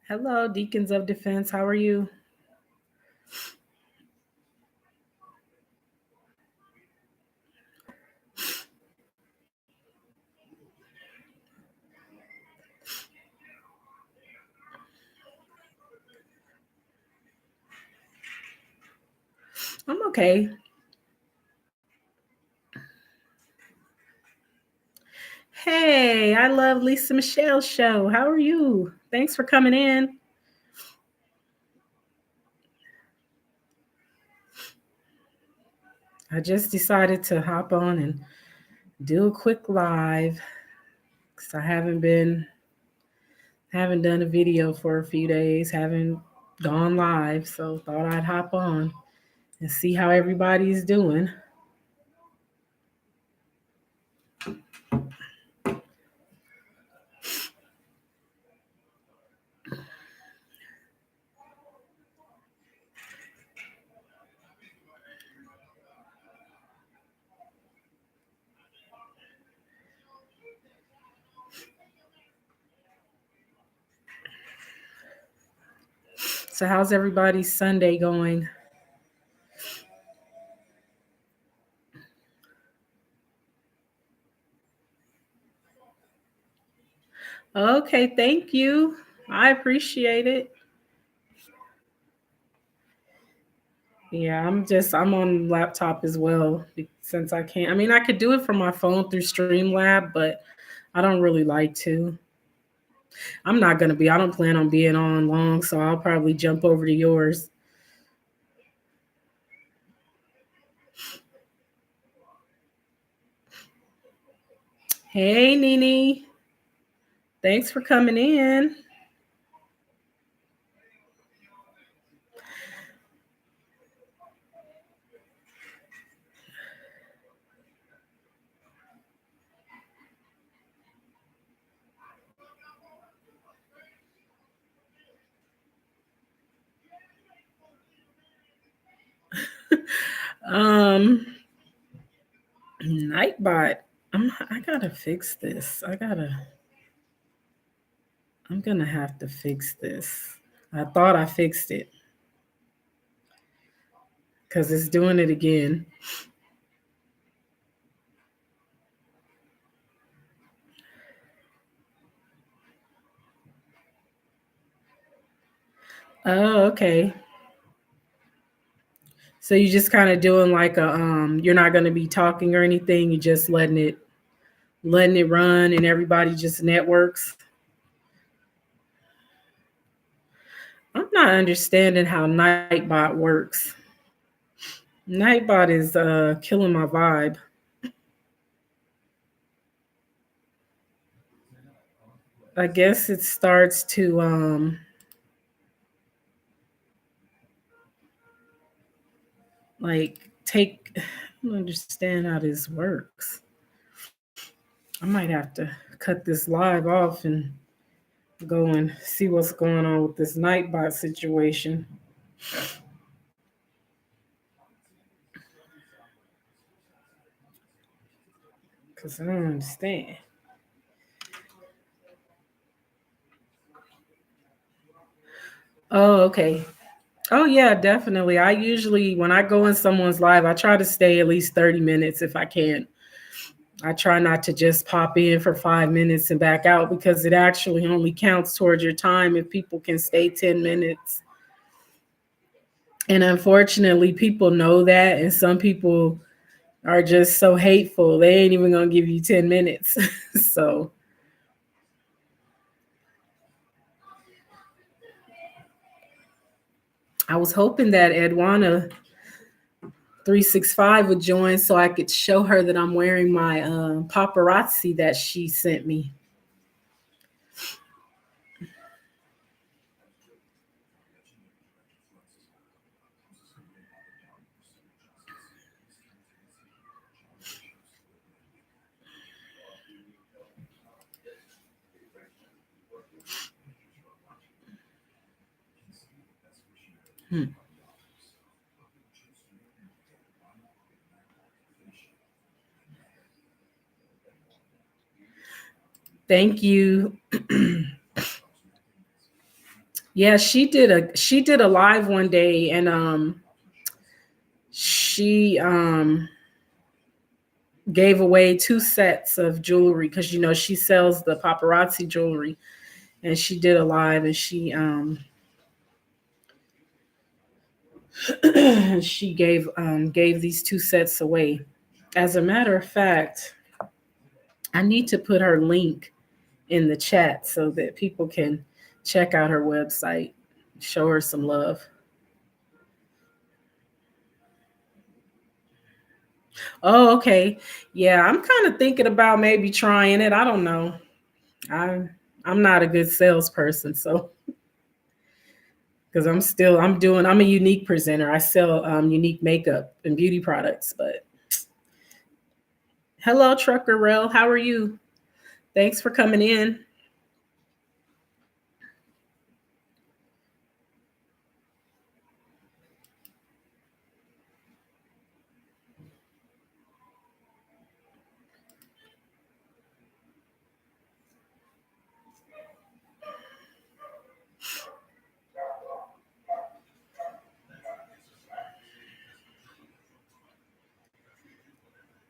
Hello, Deacons of Defense. How are you? I'm okay. Hey, I love Lisa Michelle's show. How are you? Thanks for coming in. I just decided to hop on and do a quick live because I haven't done a video for a few days, haven't gone live, so thought I'd hop on and see how everybody's doing. So how's everybody's Sunday going? Okay, thank you. I appreciate it. Yeah, I'm on laptop as well since I can't. I mean, I could do it from my phone through Streamlab, but I don't really like to. I'm not gonna be. I don't plan on being on long, so I'll probably jump over to yours. Hey, Nene. Thanks for coming in. um, Nightbot. I gotta fix this. I'm gonna have to fix this. I thought I fixed it because it's doing it again. Oh, okay. So you just kind of doing like a you're not going to be talking or anything. You just letting it run, and everybody just networks. I'm not understanding how Nightbot works. Nightbot is killing my vibe. I guess it starts to like take. I don't understand how this works. I might have to cut this live off and go and see what's going on with this Nightbot situation because I don't understand. Oh, okay. Oh yeah, definitely. I usually when I go in someone's live, I try to stay at least 30 minutes if I can. I try not to just pop in for 5 minutes and back out because it actually only counts towards your time if people can stay 10 minutes. And unfortunately, people know that, and some people are just so hateful. They ain't even gonna give you 10 minutes. So I was hoping that Edwana 365 would join so I could show her that I'm wearing my paparazzi that she sent me. Hmm. Thank you. Yeah, she did a live one day, and she gave away two sets of jewelry because she sells the paparazzi jewelry, and she did a live, and she gave these two sets away. As a matter of fact, I need to put her link in the chat so that people can check out her website, show her some love. Oh, okay. Yeah, I'm kind of thinking about maybe trying it. I don't know. I'm I'm not a good salesperson, so because I'm a unique presenter. I sell unique makeup and beauty products. But hello, Trucker Rel, how are you? Thanks for coming in.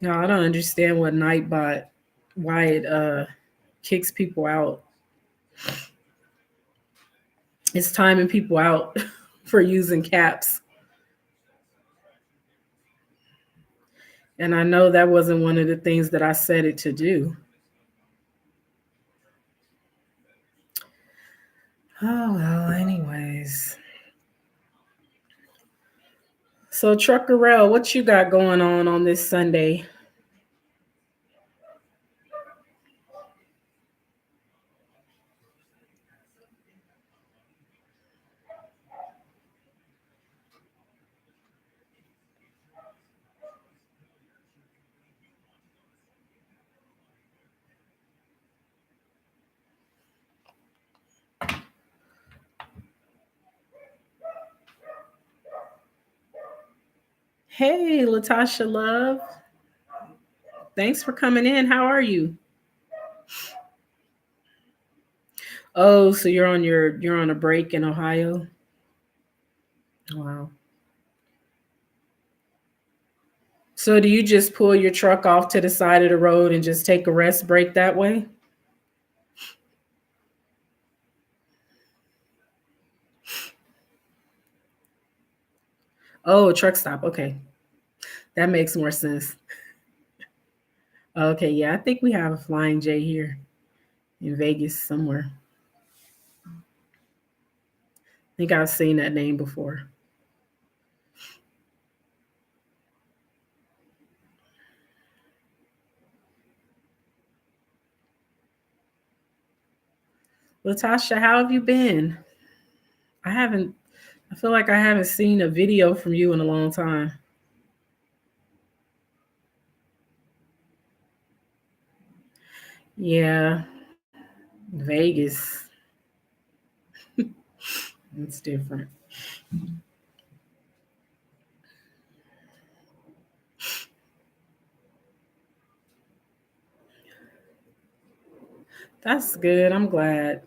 No, I don't understand what Nightbot, why it kicks people out. It's timing people out for using caps. And I know that wasn't one of the things that I set it to do. Oh, well, anyways. So, Truckerell, what you got going on this Sunday? Hey, Latasha Love. Thanks for coming in. How are you? Oh, so you're on a break in Ohio? Wow. So do you just pull your truck off to the side of the road and just take a rest break that way? Oh, a truck stop. Okay. That makes more sense. Okay, yeah, I think we have a Flying J here in Vegas somewhere. I think I've seen that name before. Latasha, how have you been? I haven't, I feel like I haven't seen a video from you in a long time. Yeah, Vegas. It's different. That's good. I'm glad.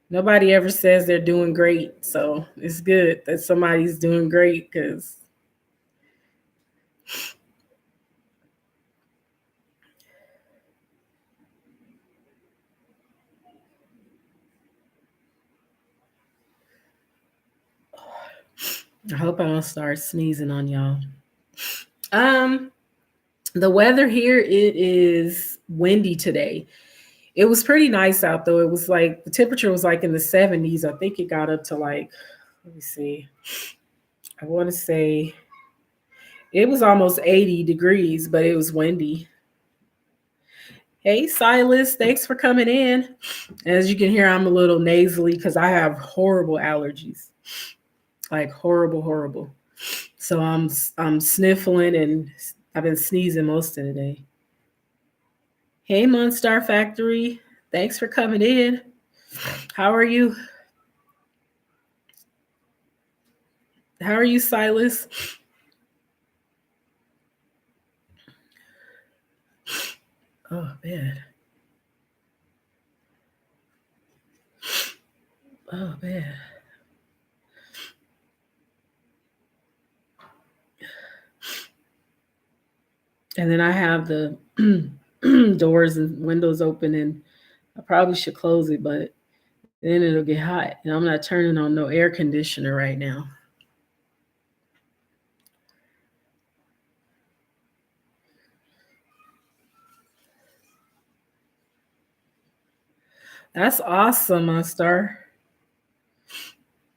Nobody ever says they're doing great. So it's good that somebody's doing great because I hope I don't start sneezing on y'all. Um, the weather here, it is windy today. It was pretty nice out though. It was like the temperature was like in the 70s. I think it got up to like, let me see. I want to say it was almost 80 degrees, but it was windy. Hey, Silas, thanks for coming in. As you can hear, I'm a little nasally because I have horrible allergies, like horrible, horrible. So I'm sniffling and I've been sneezing most of the day. Hey, Munstar Factory, thanks for coming in. How are you? How are you, Silas? Oh man. Oh man. And then I have the doors and windows open, and I probably should close it, but then it'll get hot. And I'm not turning on no air conditioner right now. That's awesome, my star.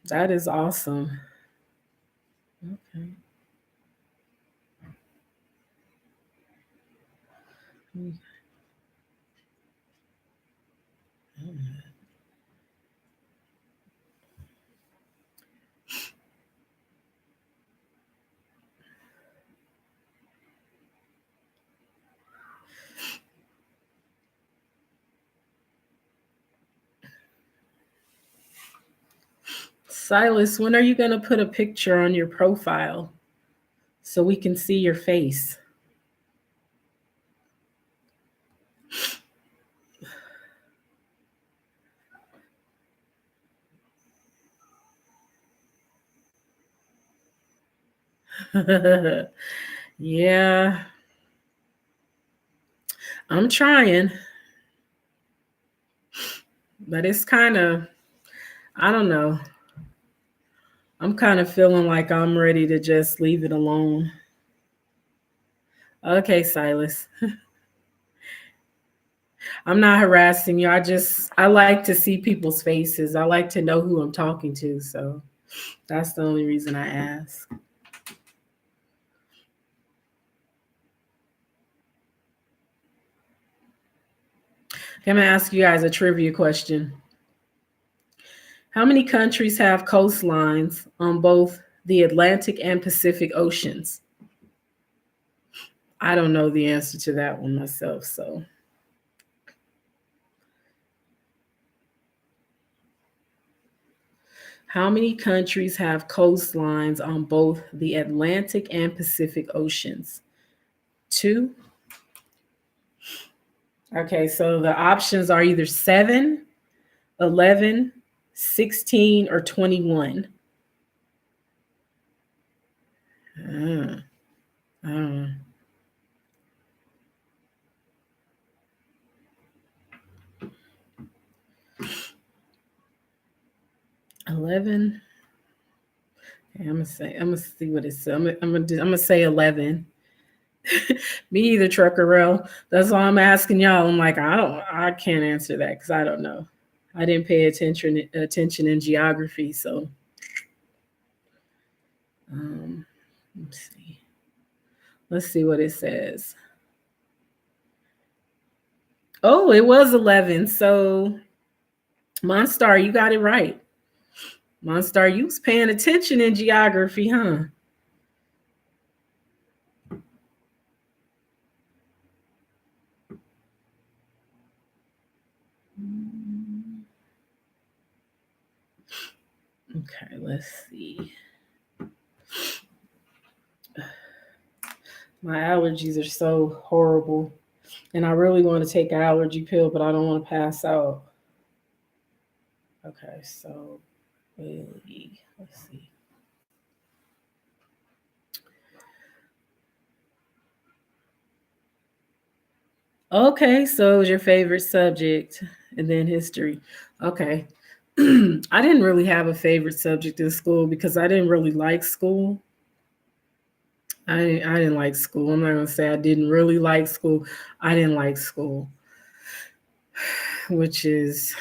That is awesome. Okay. Silas, when are you going to put a picture on your profile so we can see your face? Yeah, I'm trying, but it's kind of, I don't know. I'm kind of feeling like I'm ready to just leave it alone. Okay, Silas. I'm not harassing you. I like to see people's faces. I like to know who I'm talking to. So that's the only reason I ask. I'm going to ask you guys a trivia question. How many countries have coastlines on both the Atlantic and Pacific Oceans? I don't know the answer to that one myself. So, how many countries have coastlines on both the Atlantic and Pacific Oceans? Two. Okay, so the options are either 7, 11, 16, or 21. Uh, uh, 11. Okay, I'm gonna see what it says. I'm gonna say 11. Me either, Trucker Rail. That's why I'm asking y'all. I'm like, I can't answer that because I don't know. I didn't pay attention in geography, so um, let's see. Let's see what it says. Oh, it was 11. So, Monstar, you got it right. Monstar, you was paying attention in geography, huh? Okay, let's see. My allergies are so horrible. And I really want to take an allergy pill, but I don't want to pass out. Okay, so really, let's see. Okay, so your favorite subject and then history. Okay. I didn't really have a favorite subject in school because I didn't really like school. I didn't like school. I'm not gonna say I didn't really like school. I didn't like school, which is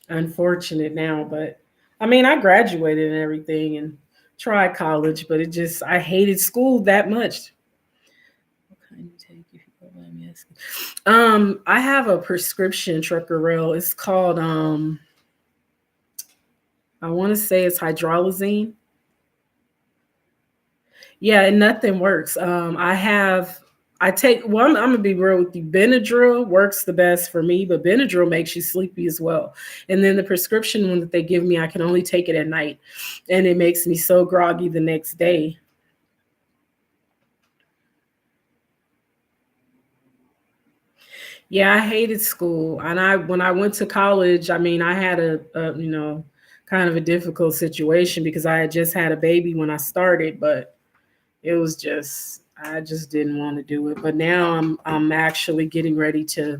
unfortunate now. But I mean, I graduated and everything and tried college, but I hated school that much. What kind of take if you don't mind me asking? I have a prescription Trucker Rail. It's called I want to say it's hydralazine. Yeah, and nothing works. I take well, I'm gonna be real with you. Benadryl works the best for me, but Benadryl makes you sleepy as well. And then the prescription one that they give me, I can only take it at night, and it makes me so groggy the next day. Yeah, I hated school. And I when I went to college, I mean, I had a kind of a difficult situation because I had just had a baby when I started, but it was just I just didn't want to do it. But now I'm actually getting ready to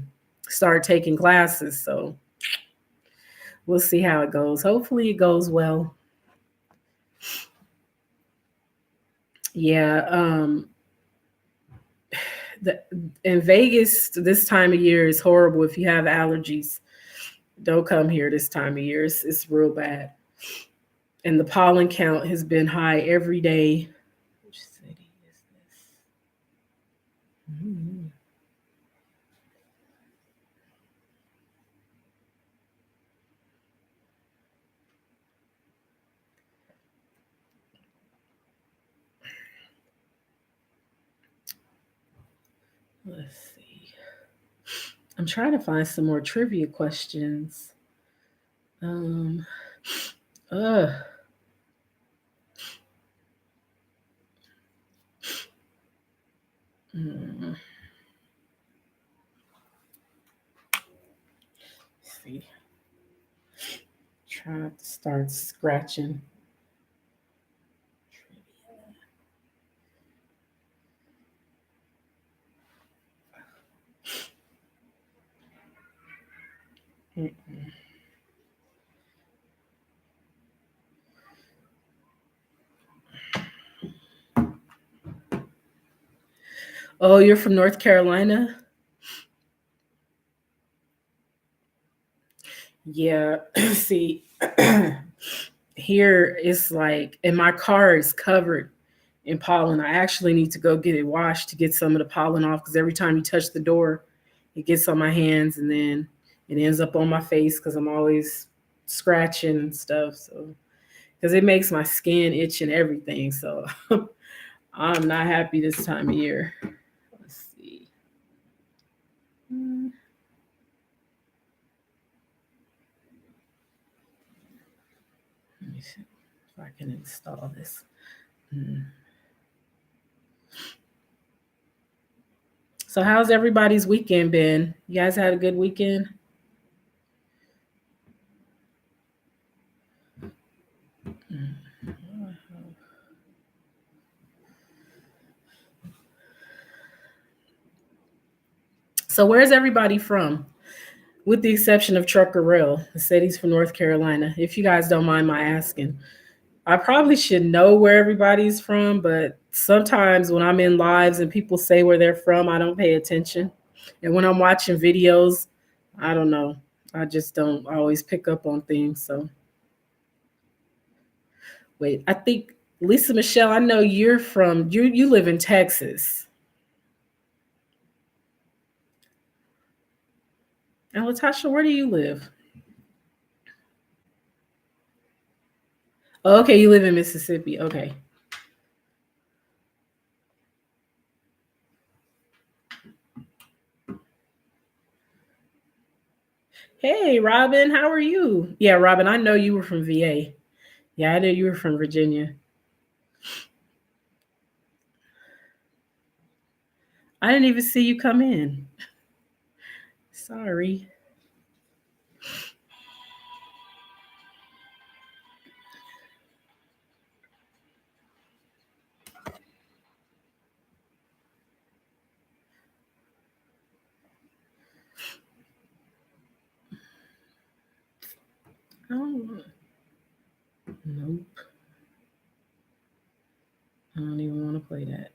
start taking classes, so we'll see how it goes. Hopefully it goes well. Yeah, the, in Vegas this time of year is horrible if you have allergies. Don't come here this time of year. It's real bad. And the pollen count has been high every day. Which city is this? Mhm. Let's see. I'm trying to find some more trivia questions. Um, uh, let's see. Try not to start scratching. Oh, you're from North Carolina? Yeah. See, here it's like, and my car is covered in pollen. I actually need to go get it washed to get some of the pollen off because every time you touch the door, it gets on my hands and then it ends up on my face because I'm always scratching and stuff. So, because it makes my skin itch and everything. So, I'm not happy this time of year. Let's see. Let me see if I can install this. Hmm. So, how's everybody's weekend been? You guys had a good weekend? So, where's everybody from? With the exception of Trucker Rail, the said he's from North Carolina. If you guys don't mind my asking, I probably should know where everybody's from, but sometimes when I'm in lives and people say where they're from, I don't pay attention. And when I'm watching videos, I don't know. I just don't always pick up on things. So, wait, I think Lisa Michelle, I know you're from you live in Texas. And Latasha, where do you live? Oh, okay, you live in Mississippi. Okay. Hey, Robin, how are you? Yeah, Robin, I know you were from VA. Yeah, I knew you were from Virginia. I didn't even see you come in. Sorry. Oh, nope. I don't even want to play that.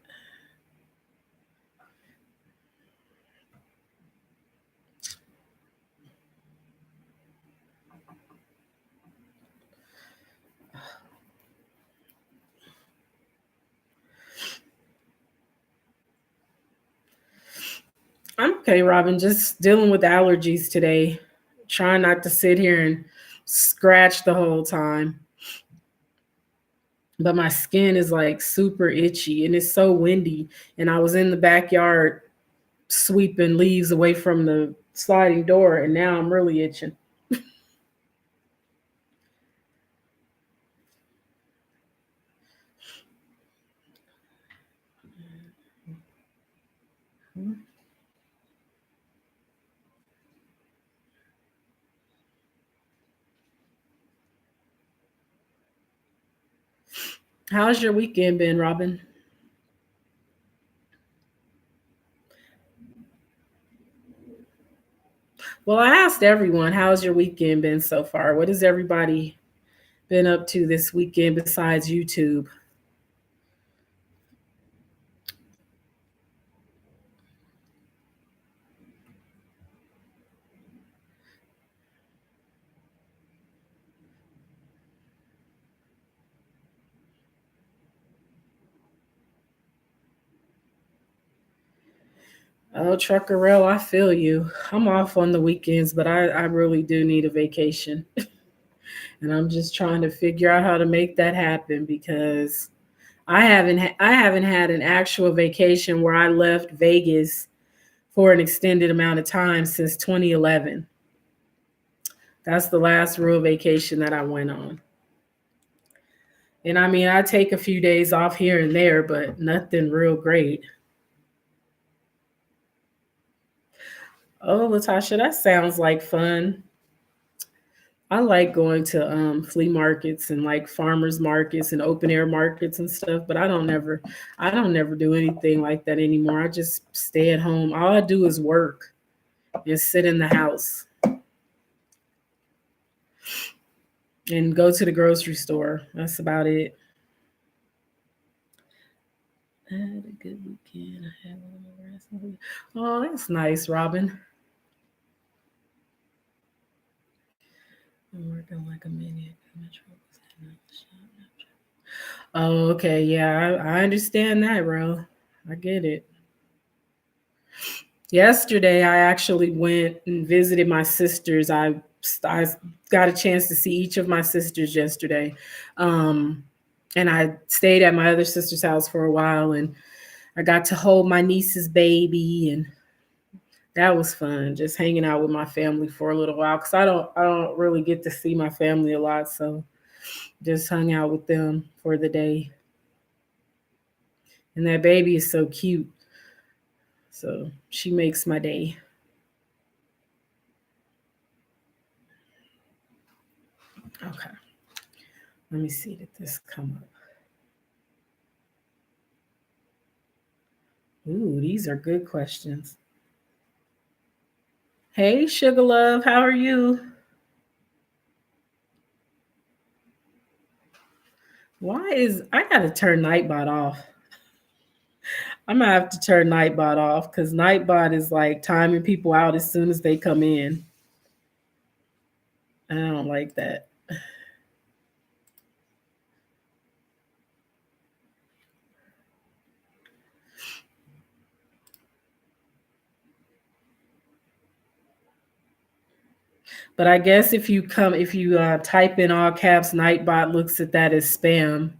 I'm okay, Robin. Just dealing with allergies today. Trying not to sit here and scratch the whole time. But my skin is like super itchy and it's so windy. And I was in the backyard sweeping leaves away from the sliding door, and now I'm really itching. How's your weekend been, Robin? Well, I asked everyone, how's your weekend been so far? What has everybody been up to this weekend besides YouTube? Oh, Trucker Rail, I feel you. I'm off on the weekends, but I really do need a vacation. And I'm just trying to figure out how to make that happen because I haven't had an actual vacation where I left Vegas for an extended amount of time since 2011. That's the last real vacation that I went on. And I mean, I take a few days off here and there, but nothing real great. Oh, Latasha, that sounds like fun. I like going to flea markets and like farmers markets and open air markets and stuff, but I don't never do anything like that anymore. I just stay at home. All I do is work and sit in the house and go to the grocery store. That's about it. I had a good weekend. I had a little rest. Oh, that's nice, Robin. I'm working like a maniac. Oh, okay. Yeah, I understand that, bro. I get it. Yesterday, I actually went and visited my sisters. I got a chance to see each of my sisters yesterday. Um, and I stayed at my other sister's house for a while and I got to hold my niece's baby and that was fun just hanging out with my family for a little while cuz I don't really get to see my family a lot, so just hung out with them for the day. And that baby is so cute. So she makes my day. Okay. Let me see, did this come up? Ooh, these are good questions. Hey, Sugar Love, how are you? Why is I gotta turn Nightbot off? I'm gonna have to turn Nightbot off because Nightbot is like timing people out as soon as they come in. I don't like that. But I guess if you type in all caps, Nightbot looks at that as spam.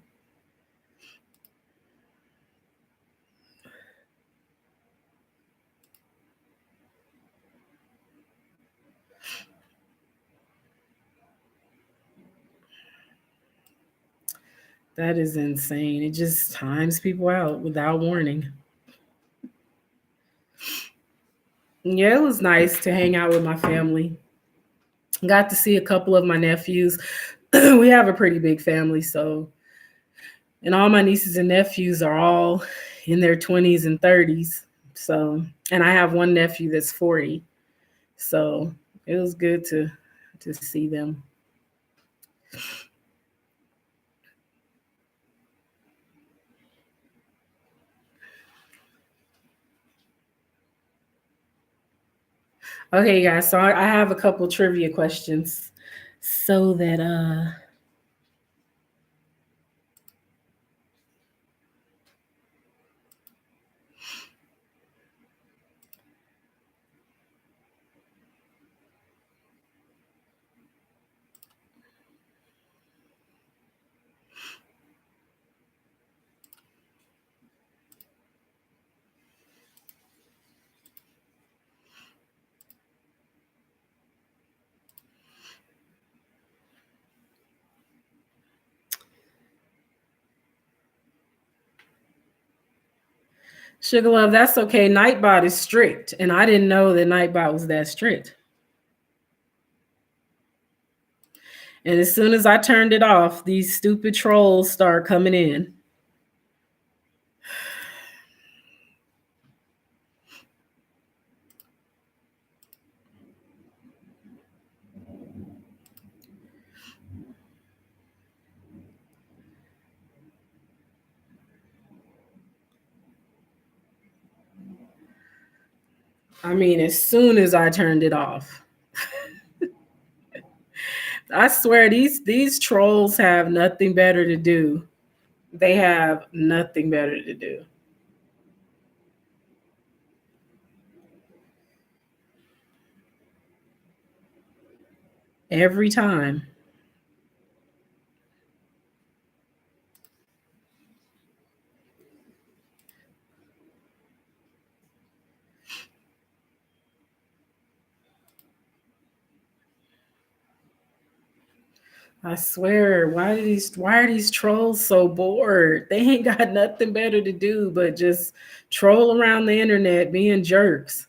That is insane. It just times people out without warning. Yeah, it was nice to hang out with my family. Got to see a couple of my nephews. We have a pretty big family, so and all my nieces and nephews are all in their 20s and 30s. So, and I have one nephew that's 40. So, it was good to see them. Okay, guys, so I have a couple trivia questions so that Sugar Love, that's okay. Nightbot is strict, and I didn't know that Nightbot was that strict. And as soon as I turned it off, these stupid trolls start coming in. I mean, as soon as I turned it off. I swear these trolls have nothing better to do. They have nothing better to do. Every time. I swear, why are these trolls so bored? They ain't got nothing better to do but just troll around the internet being jerks.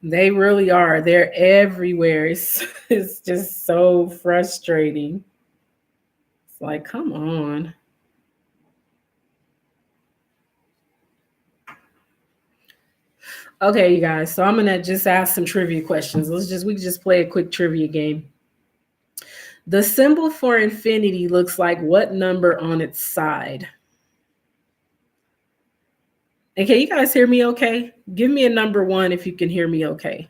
They really are. They're everywhere. It's just so frustrating. It's like, come on. Okay, you guys. So I'm gonna just ask some trivia questions. We can just play a quick trivia game. The symbol for infinity looks like what number on its side? And can you guys hear me okay? Give me a number one if you can hear me okay.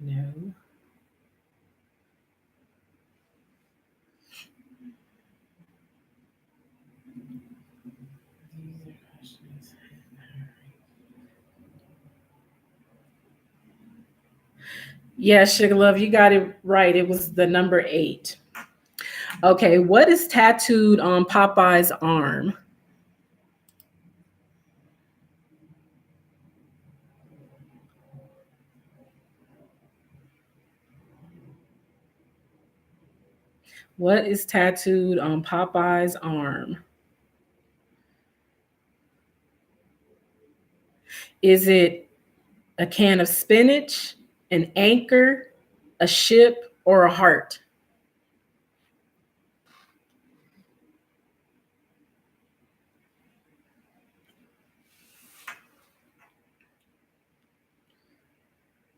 No. Yeah, Sugar Love, you got it right. It was the number 8. Okay, what is tattooed on Popeye's arm? What is tattooed on Popeye's arm? Is it a can of spinach, an anchor, a ship, or a heart?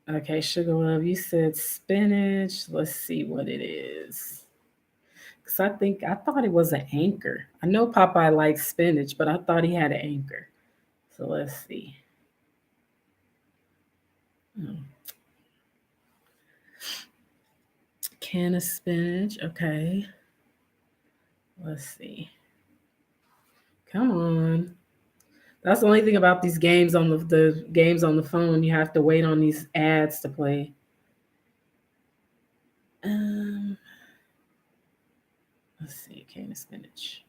Okay, Sugar Love, you said spinach. Let's see what it is. Because I thought it was an anchor. I know Popeye likes spinach, but I thought he had an anchor. So let's see. Oh, can of spinach. Okay. Let's see. Come on. That's the only thing about these games on the games on the phone. You have to wait on these ads to play. Um, let's see, can of spinach.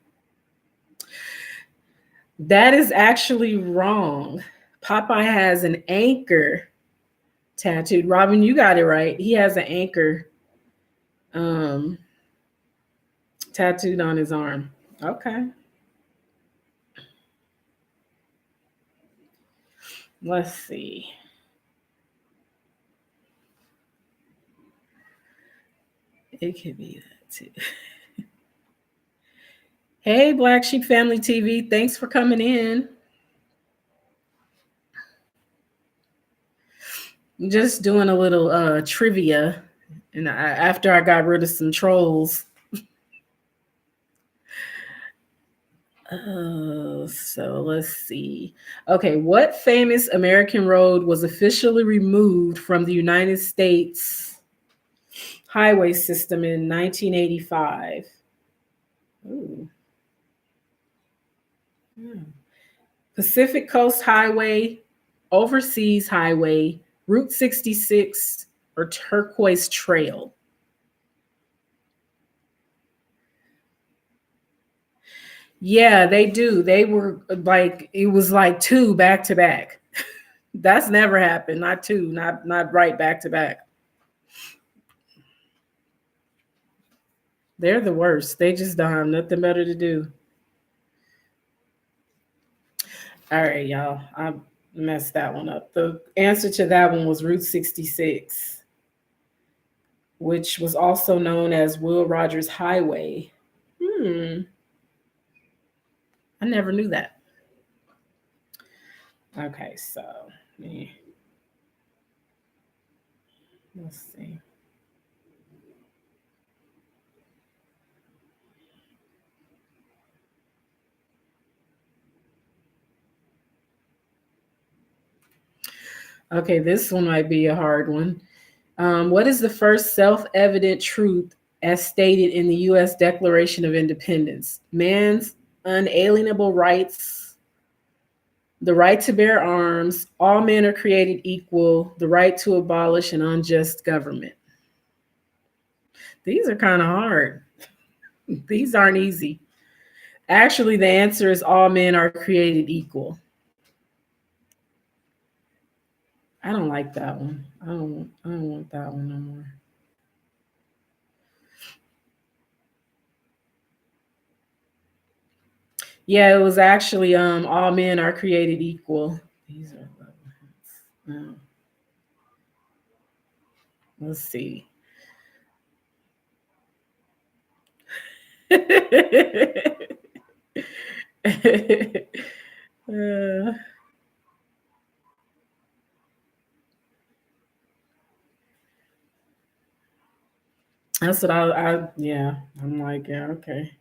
That is actually wrong. Popeye has an anchor tattooed. Robin, you got it right. He has an anchor um tattooed on his arm. Okay. Let's see. It could be that too. Hey, Black Sheep Family TV. Thanks for coming in. Just doing a little trivia. And after I got rid of some trolls. So let's see. Okay, what famous American road was officially removed from the United States highway system in 1985? Ooh. Hmm. Pacific Coast Highway, Overseas Highway, Route 66, or Turquoise Trail? Yeah, they do. They were like it was like two back to back. That's never happened. Not two, not right back to back. They're the worst. They just don't have nothing better to do. All right, y'all. I messed that one up. The answer to that one was Route 66, which was also known as Will Rogers Highway. Hmm. I never knew that. Okay, so let's see. Okay, this one might be a hard one. What is the first self evident truth as stated in the U.S. Declaration of Independence? Man's unalienable rights, the right to bear arms, all men are created equal, the right to abolish an unjust government. These are kind of hard. These aren't easy. Actually, the answer is all men are created equal. I don't like that one. I don't want that one no more. Yeah, it was actually all men are created equal. These are let's see. Uh, that's what yeah, I'm like, yeah, okay.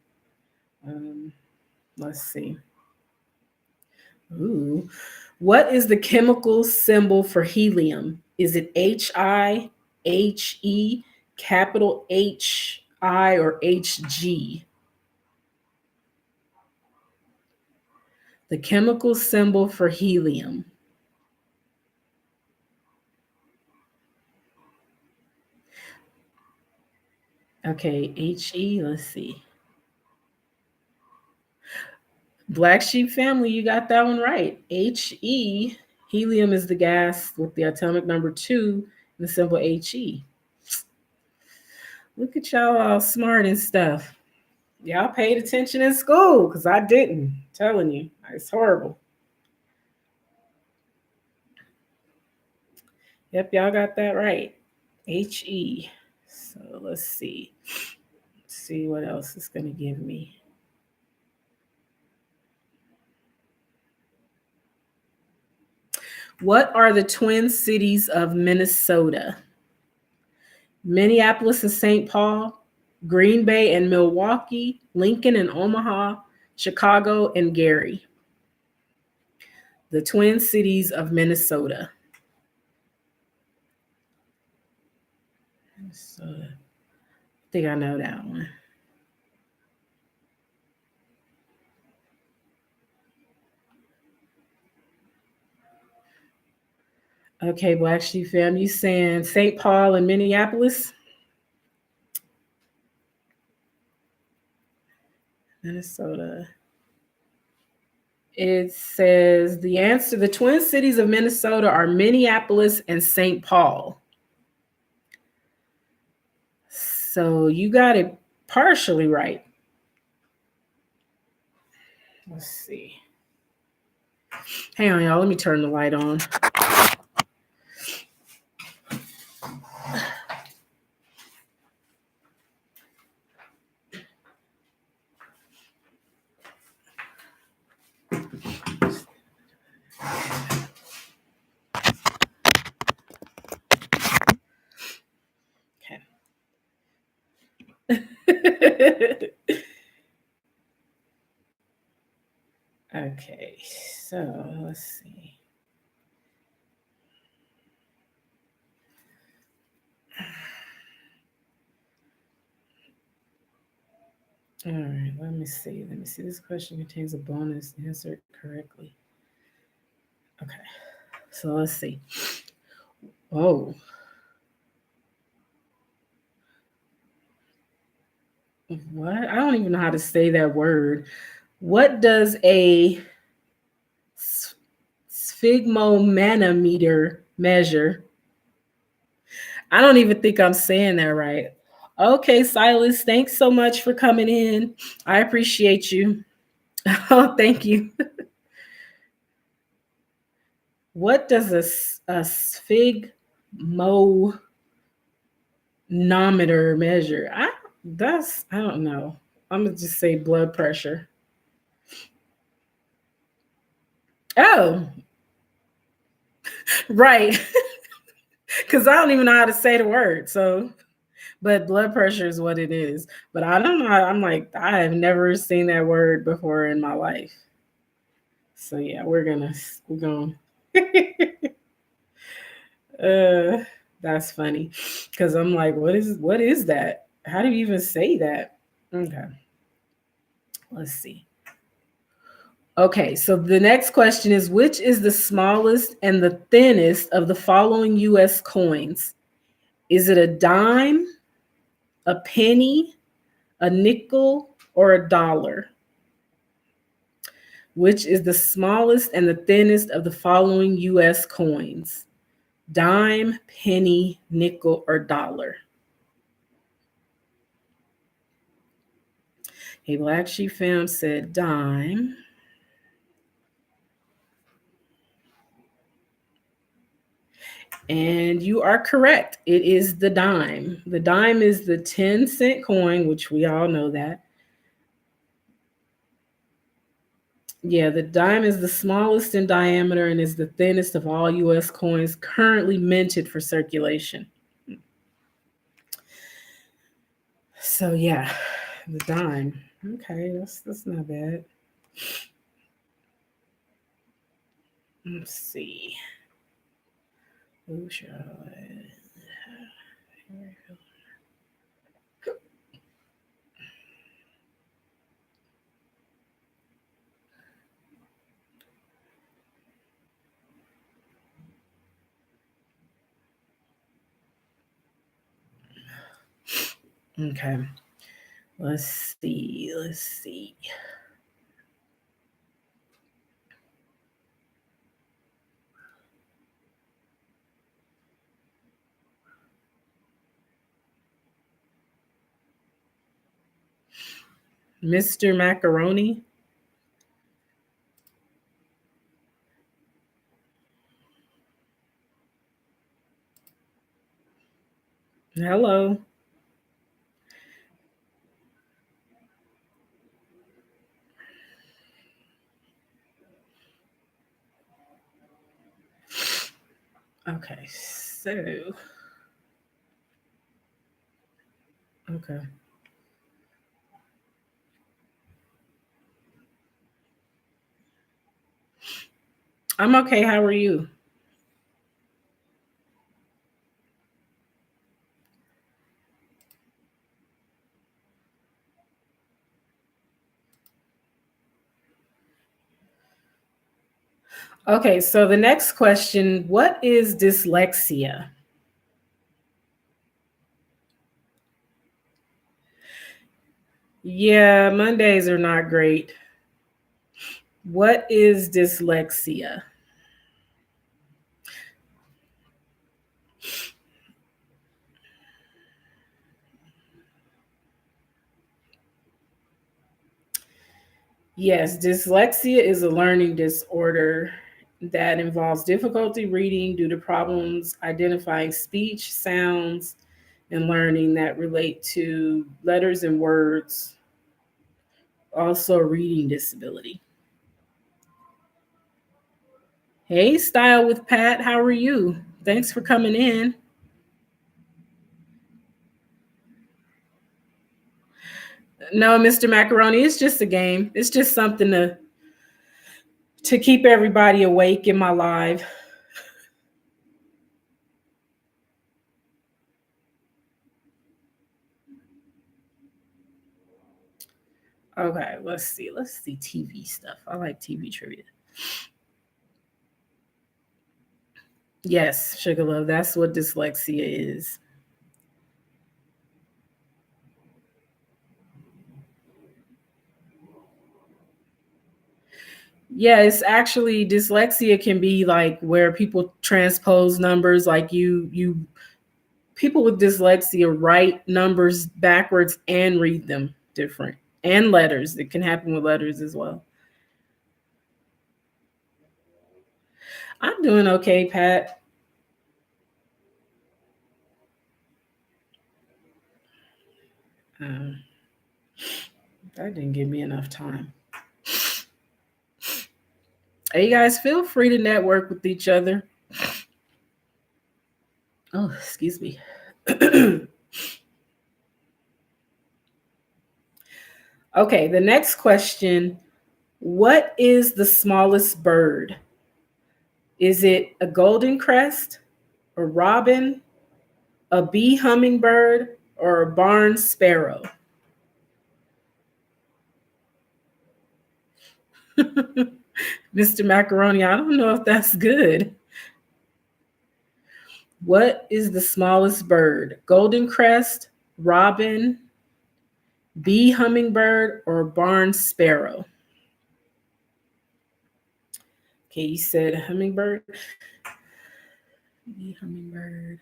Um, let's see. Ooh. What is the chemical symbol for helium? Is it HI, HE, capital HI, or HG? The chemical symbol for helium. Okay, HE, let's see. Black Sheep family, you got that one right. HE, helium is the gas with the atomic number 2 and the symbol HE. Look at y'all all smart and stuff. Y'all paid attention in school because I didn't. I'm telling you, it's horrible. Yep, y'all got that right. HE. So let's see. Let's see what else it's going to give me. What are the twin cities of Minnesota? Minneapolis and St. Paul, Green Bay and Milwaukee, Lincoln and Omaha, Chicago and Gary. The twin cities of Minnesota. Minnesota. I think I know that one. Okay, Black Sheep fam, you saying St. Paul and Minneapolis? Minnesota. It says the answer, the twin cities of Minnesota are Minneapolis and St. Paul. So you got it partially right. Let's see. Hang on, y'all. Let me turn the light on. Okay. Okay, so let's see. All right, let me see. Let me see. This question contains a bonus. Answer it correctly. Okay, so let's see. Oh, what? I don't even know how to say that word. What does a sphygmomanometer measure? I don't even think I'm saying that right. Okay, Silas, thanks so much for coming in. I appreciate you. Oh, thank you. What does a sphygmomanometer measure? I don't know. I'm gonna just say blood pressure. Oh, right. Because I don't even know how to say the word. So, but blood pressure is what it is. But I don't know. I'm like, I have never seen that word before in my life. So yeah, we're gonna uh that's funny. Cause I'm like, what is that? How do you even say that? Okay, let's see. Okay, so the next question is, which is the smallest and the thinnest of the following US coins? Is it a dime, a penny, a nickel, or a dollar? Which is the smallest and the thinnest of the following US coins? Dime, penny, nickel, or dollar? A Black Sheep Fam said dime. And you are correct. It is the dime. The dime is the 10-cent coin, which we all know that. Yeah, the dime is the smallest in diameter and is the thinnest of all US coins currently minted for circulation. So yeah, the dime. Okay, that's not bad. Let's see. Who shall I? Okay. Let's see. Let's see. Mr. Macaroni. Hello. Okay. So, okay. I'm okay. How are you? Okay. So, the next question, what is dyslexia? Yeah, Mondays are not great. What is dyslexia? Yes, dyslexia is a learning disorder that involves difficulty reading due to problems identifying speech, sounds, and learning that relate to letters and words, also a reading disability. Hey, Style with Pat, how are you? Thanks for coming in. No, Mr. Macaroni, it's just a game. It's just to keep everybody awake in my live. Okay, let's see. Let's see TV stuff. I like TV trivia. Yes, Sugar Love, that's what dyslexia is. Yeah, it's actually dyslexia can be like where people transpose numbers, like you people with dyslexia write numbers backwards and read them different. And letters. It can happen with letters as well. I'm doing okay, Pat. Um, that didn't give me enough time. Hey, you guys, feel free to network with each other. Oh, excuse me. Okay, the next question. What is the smallest bird? Is it a golden crest, a robin, a bee hummingbird, or a barn sparrow? Mr. Macaroni, I don't know if that's good. What is the smallest bird? Golden crest, robin, bee hummingbird, or barn sparrow? Okay, you said hummingbird. Bee hummingbird.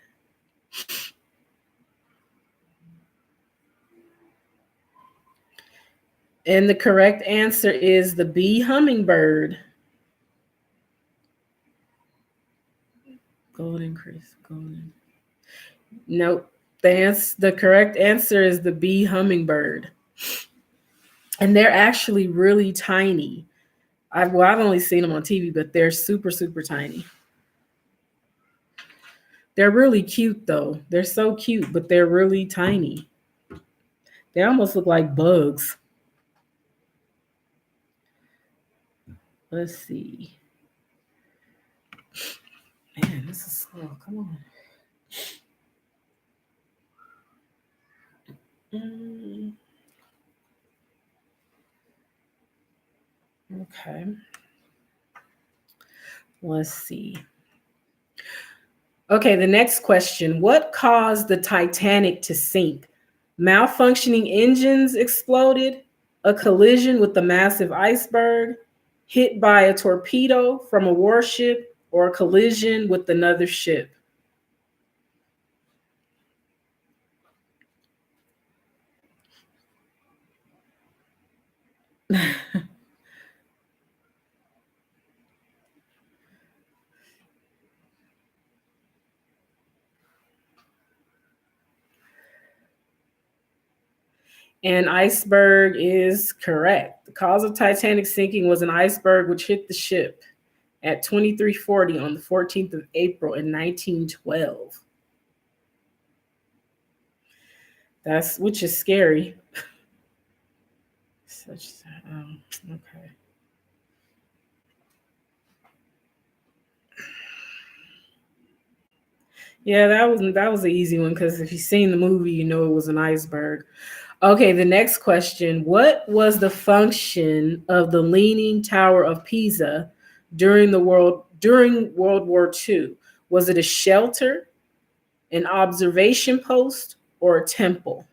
And the correct answer is the bee hummingbird. Golden crest, golden. Nope. The correct answer is the bee hummingbird. And they're actually really tiny. I've only seen them on TV, but they're super, super tiny. They're really cute though. They're so cute, but they're really tiny. They almost look like bugs. Let's see. Man, this is slow. Come on. Mm, okay. Let's see. Okay, the next question. What caused the Titanic to sink? Malfunctioning engines exploded, a collision with the massive iceberg, hit by a torpedo from a warship, or a collision with another ship. An iceberg is correct. The cause of Titanic sinking was an iceberg which hit the ship at 2340 on the 14th of April in 1912. That's which is scary. Such okay. Yeah, that was an easy one because if you've seen the movie, you know it was an iceberg. Okay, the next question. What was the function of the Leaning Tower of Pisa during World War II? Was it a shelter, an observation post, or a temple?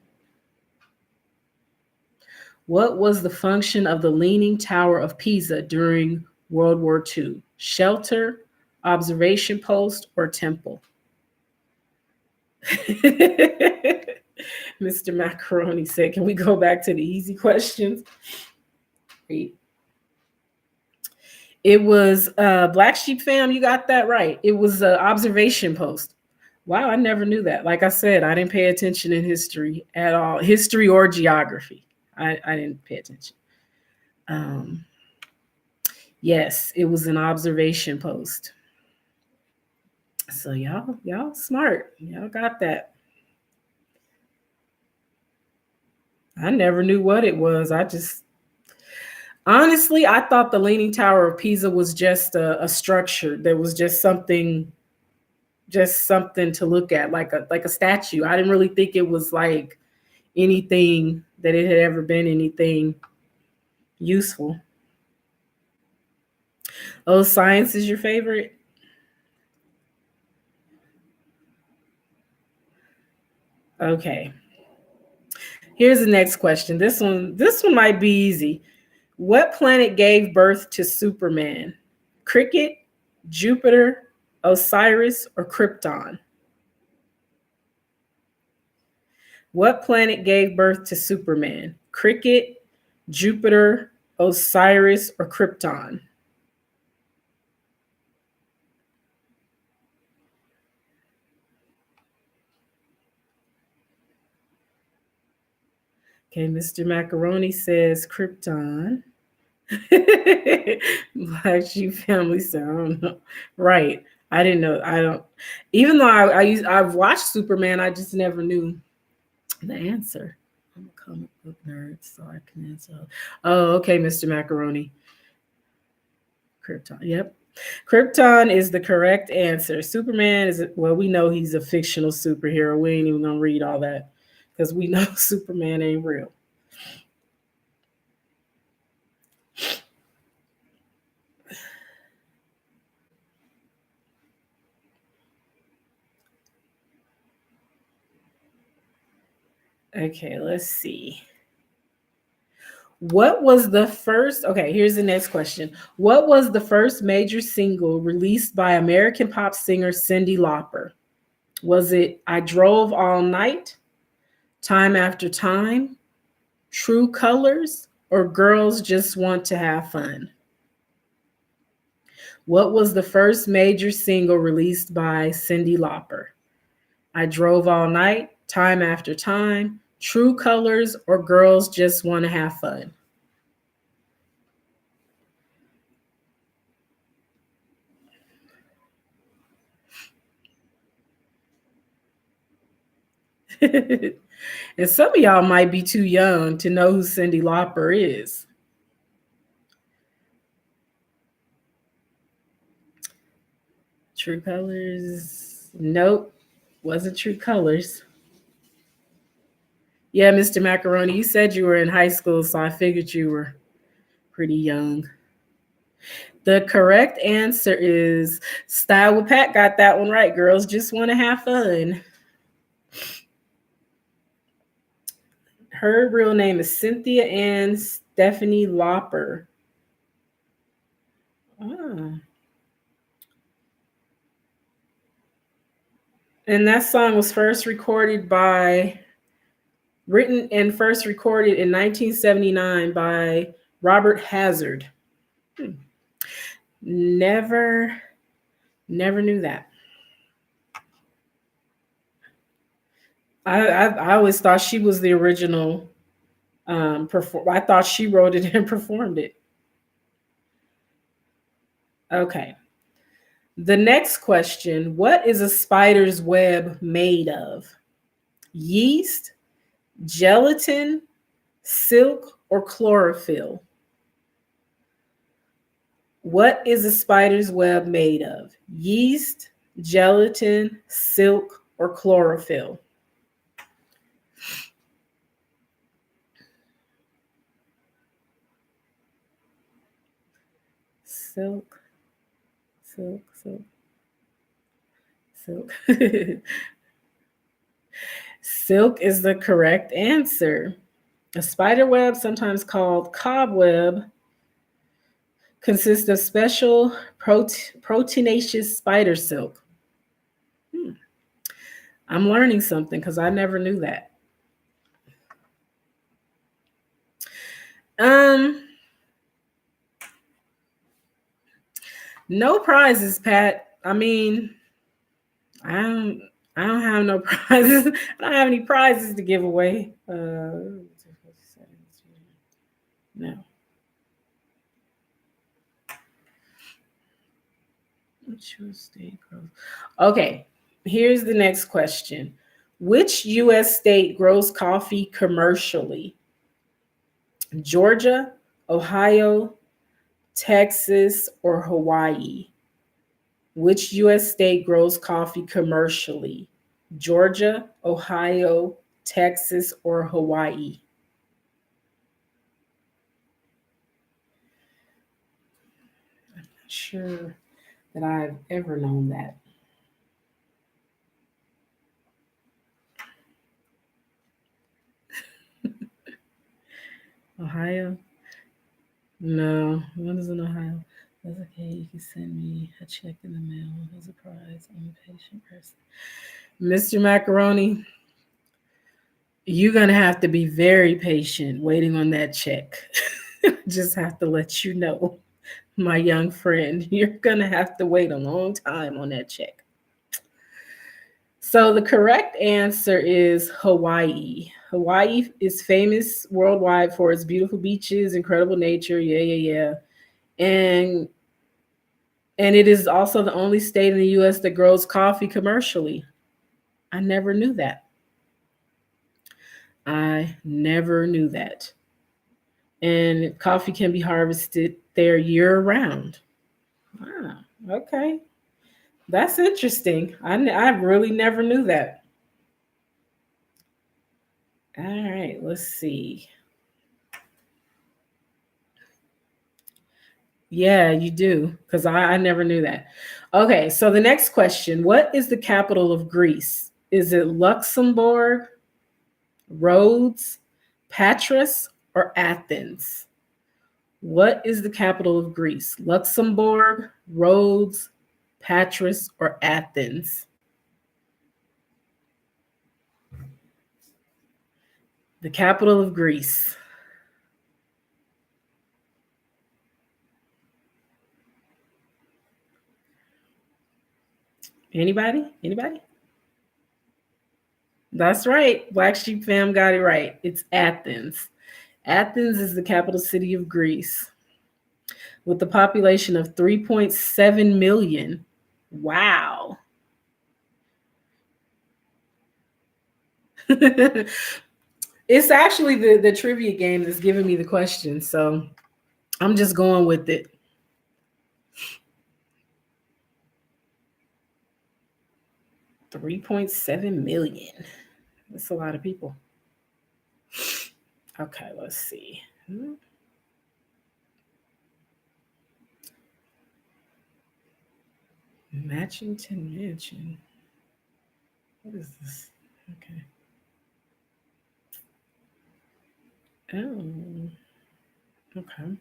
What was the function of the Leaning Tower of Pisa during World War II? Shelter, observation post, or temple? Mr. Macaroni said, can we go back to the easy questions? It was Black Sheep Fam, you got that right. It was an observation post. Wow, I never knew that. Like I said, I didn't pay attention in history at all, history or geography. I didn't pay attention. Um, yes, it was an observation post. So y'all smart. Y'all got that. I never knew what it was. Honestly, I thought the Leaning Tower of Pisa was just a structure. There was just something to look at, like a statue. I didn't really think it was like anything that it had ever been anything useful. Oh, science is your favorite? Okay. Here's the next question. This one might be easy. What planet gave birth to Superman? Cricket, Jupiter, Osiris, or Krypton? What planet gave birth to Superman? Cricket, Jupiter, Osiris, or Krypton? Okay, Mr. Macaroni says Krypton. Black Sheep family, so I don't know. Right. I didn't know. I don't. Even though I've watched Superman, I just never knew the answer. I'm a comic book nerd, so I can answer. Oh, okay, Mr. Macaroni. Krypton. Yep. Krypton is the correct answer. Superman is, well, we know he's a fictional superhero. We ain't even gonna read all that because we know Superman ain't real. Okay, let's see. What was the first? Okay, here's the next question. What was the first major single released by American pop singer Cyndi Lauper? Was it I Drove All Night, Time After Time, True Colors, or Girls Just Want to Have Fun? What was the first major single released by Cyndi Lauper? I Drove All Night, Time After Time, True Colors, or Girls Just Want to Have Fun? And some of y'all might be too young to know who Cyndi Lauper is. True Colors. Nope. Wasn't True Colors. Yeah, Mr. Macaroni, you said you were in high school, so I figured you were pretty young. The correct answer is Style with Pat. Got that one right. Girls just want to have fun. Her real name is Cynthia Ann Stephanie Lauper. Ah. And that song was written and first recorded in 1979 by Robert Hazard. Never knew that. I always thought she was the original I thought she wrote it and performed it. Okay. The next question, what is a spider's web made of? Yeast, gelatin, silk, or chlorophyll? What is a spider's web made of? Yeast, gelatin, silk, or chlorophyll? Silk, silk, silk, silk. Silk is the correct answer. A spider web, sometimes called cobweb, consists of special proteinaceous spider silk. I'm learning something because I never knew that. No prizes, Pat. I mean, I don't I don't have no prizes. I don't have any prizes to give away. No. Which state grows? Okay, here's the next question. Which U.S. state grows coffee commercially? Georgia, Ohio, Texas, or Hawaii? Which US state grows coffee commercially? Georgia, Ohio, Texas, or Hawaii? Not sure that I've ever known that. Ohio? No. What is in Ohio? That's okay. You can send me a check in the mail as a prize. I'm a patient person. Mr. Macaroni, you're going to have to be very patient waiting on that check. Just have to let you know, my young friend, you're going to have to wait a long time on that check. So the correct answer is Hawaii. Hawaii is famous worldwide for its beautiful beaches, incredible nature. Yeah, yeah, yeah. And it is also the only state in the US that grows coffee commercially. I never knew that. I never knew that. And coffee can be harvested there year round. Wow. Okay. That's interesting. I really never knew that. All right, let's see. Yeah, you do, because I never knew that. Okay, so the next question: what is the capital of Greece? Is it Luxembourg, Rhodes, Patras, or Athens? What is the capital of Greece? Luxembourg, Rhodes, Patras, or Athens? The capital of Greece. Anybody? Anybody? That's right. Black Sheep fam got it right. It's Athens. Athens is the capital city of Greece with a population of 3.7 million. Wow. It's actually the trivia game that's giving me the question. So I'm just going with it. 3.7 million. That's a lot of people. Okay, let's see. Matchington Mansion. What is this? Okay. Oh, okay.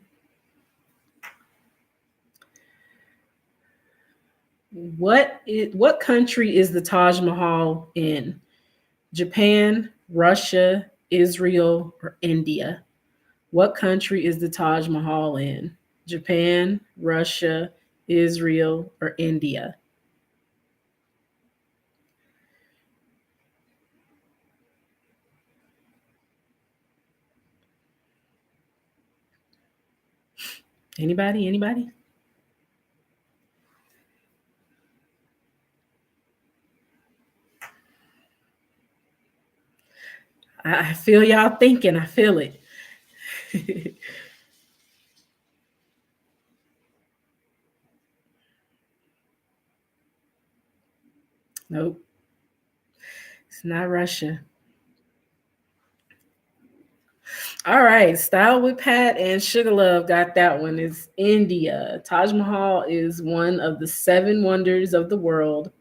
What country is the Taj Mahal in? Japan, Russia, Israel, or India? What country is the Taj Mahal in? Japan, Russia, Israel, or India? Anybody? Anybody? I feel y'all thinking. I feel it. Nope, it's not Russia. All right, Style with Pat and Sugar Love got that one. It's India. Taj Mahal is one of the seven wonders of the world,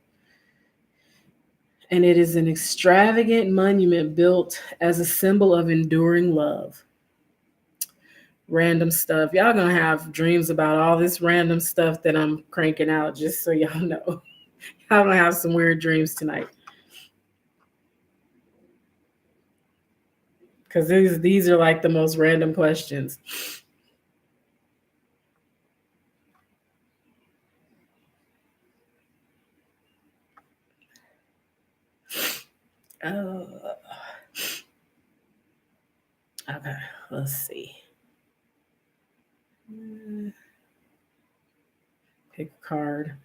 and it is an extravagant monument built as a symbol of enduring love. Random stuff. Y'all gonna have dreams about all this random stuff that I'm cranking out, just so y'all know. Y'all gonna have some weird dreams tonight. Because these are like the most random questions. Oh, okay. Let's see. Pick a card.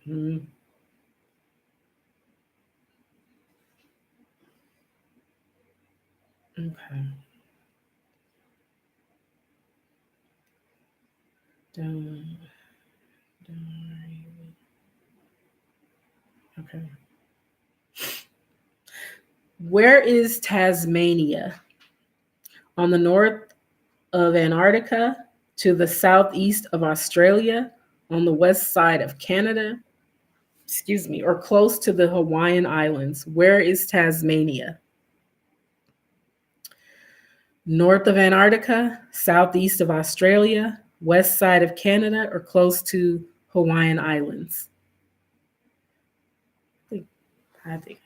Okay. Dun, okay. Where is Tasmania? On the north of Antarctica, to the southeast of Australia, on the west side of Canada, excuse me, or close to the Hawaiian Islands. Where is Tasmania? North of Antarctica, southeast of Australia, west side of Canada, or close to Hawaiian Islands? I think.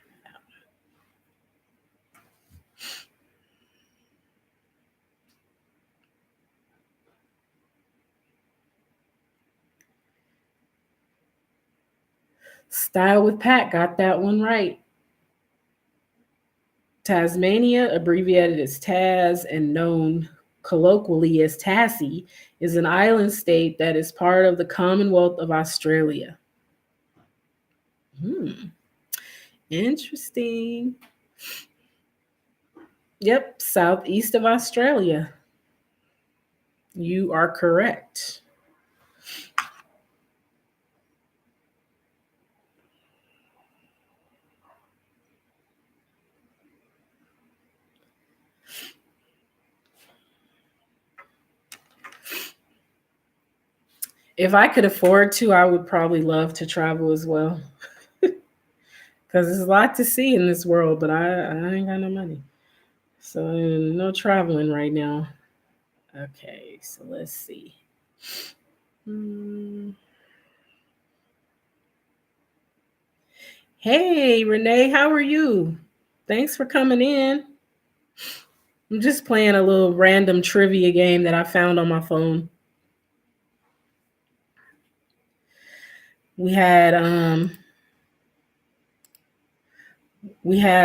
Style with Pat got that one right. Tasmania, abbreviated as Tas and known colloquially as Tassie, is an island state that is part of the Commonwealth of Australia. Hmm, interesting. Yep, southeast of Australia. You are correct. If I could afford to, I would probably love to travel as well. Because there's a lot to see in this world, but I ain't got no money. So no traveling right now. Okay, so let's see. Hmm. Hey, Renee, how are you? Thanks for coming in. I'm just playing a little random trivia game that I found on my phone. We had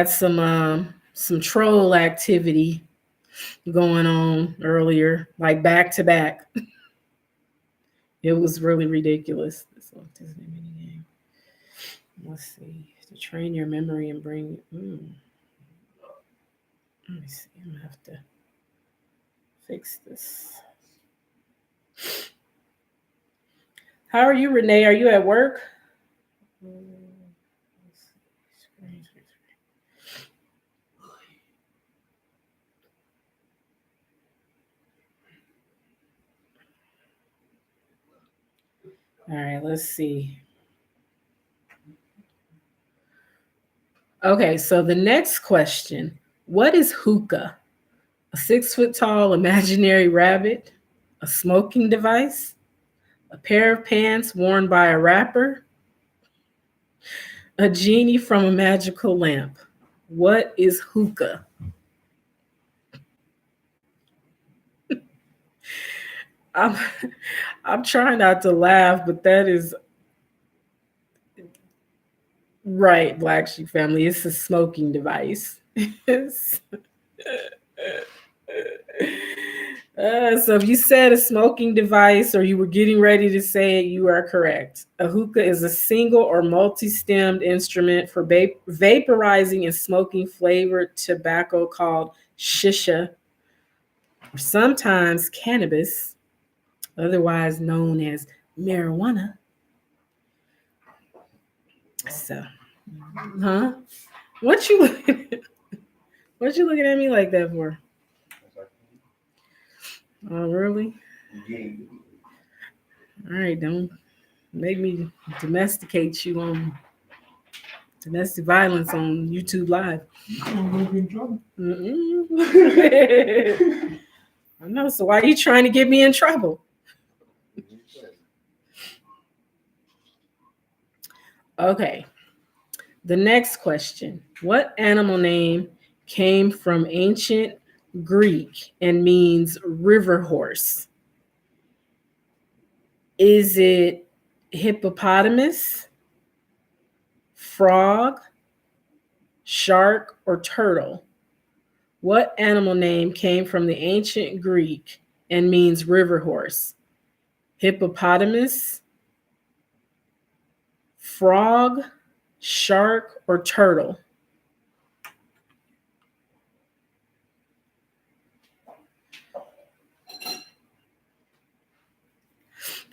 some troll activity going on earlier, like back to back. It was really ridiculous. This little Disney mini game. Let's see. To train your memory and bring. Let me see. I'm gonna have to fix this. How are you, Renee? Are you at work? All right, let's see. Okay, so the next question. What is hookah? A 6 foot tall imaginary rabbit? A smoking device? A pair of pants worn by a rapper? A genie from a magical lamp? What is hookah? I'm I'm trying not to laugh, but that is right, Black Sheep family. It's a smoking device. So if you said a smoking device or you were getting ready to say it, you are correct. A hookah is a single or multi-stemmed instrument for vaporizing and smoking flavored tobacco called shisha, or sometimes cannabis, otherwise known as marijuana. So, huh? What you what you looking at me like that for? Oh, really? All right, don't make me domesticate you on domestic violence on YouTube Live. I know. So why are you trying to get me in trouble? Okay. The next question. What animal name came from ancient Greek and means river horse? Is it hippopotamus, frog, shark, or turtle? What animal name came from the ancient Greek and means river horse? Hippopotamus, frog, shark, or turtle?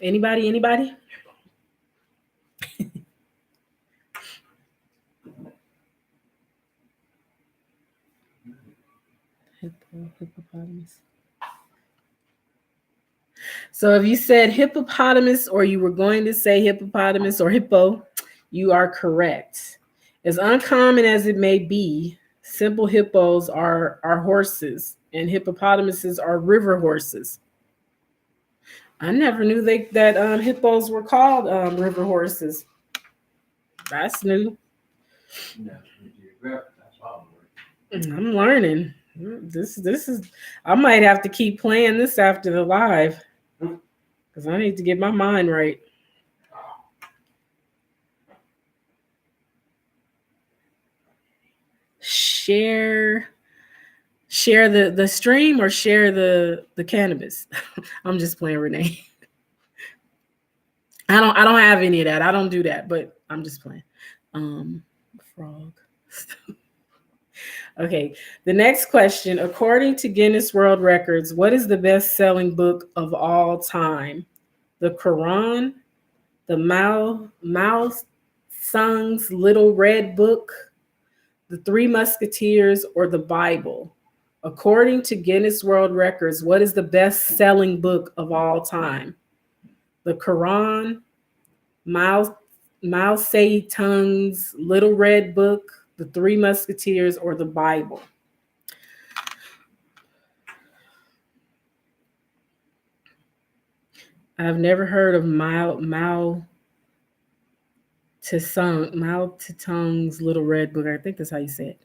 Anybody? Hippopotamus. So if you said hippopotamus or you were going to say hippopotamus or hippo, you are correct. As uncommon as it may be, simple hippos are horses and hippopotamuses are river horses. I never knew that hippos were called river horses. That's new. I'm learning. This is. I might have to keep playing this after the live because I need to get my mind right. Share the stream or share the cannabis. I'm just playing, Renee. I don't have any of that. I don't do that, but I'm just playing. Frog. Okay, the next question. According to Guinness World Records, what is the best-selling book of all time? The Quran, the Mao Tsung's Little Red Book, the Three Musketeers, or the Bible? According to Guinness World Records, what is the best-selling book of all time? The Quran, Mao Zedong's Little Red Book, the Three Musketeers, or the Bible? I've never heard of Mao Zedong's Little Red Book. I think that's how you say it.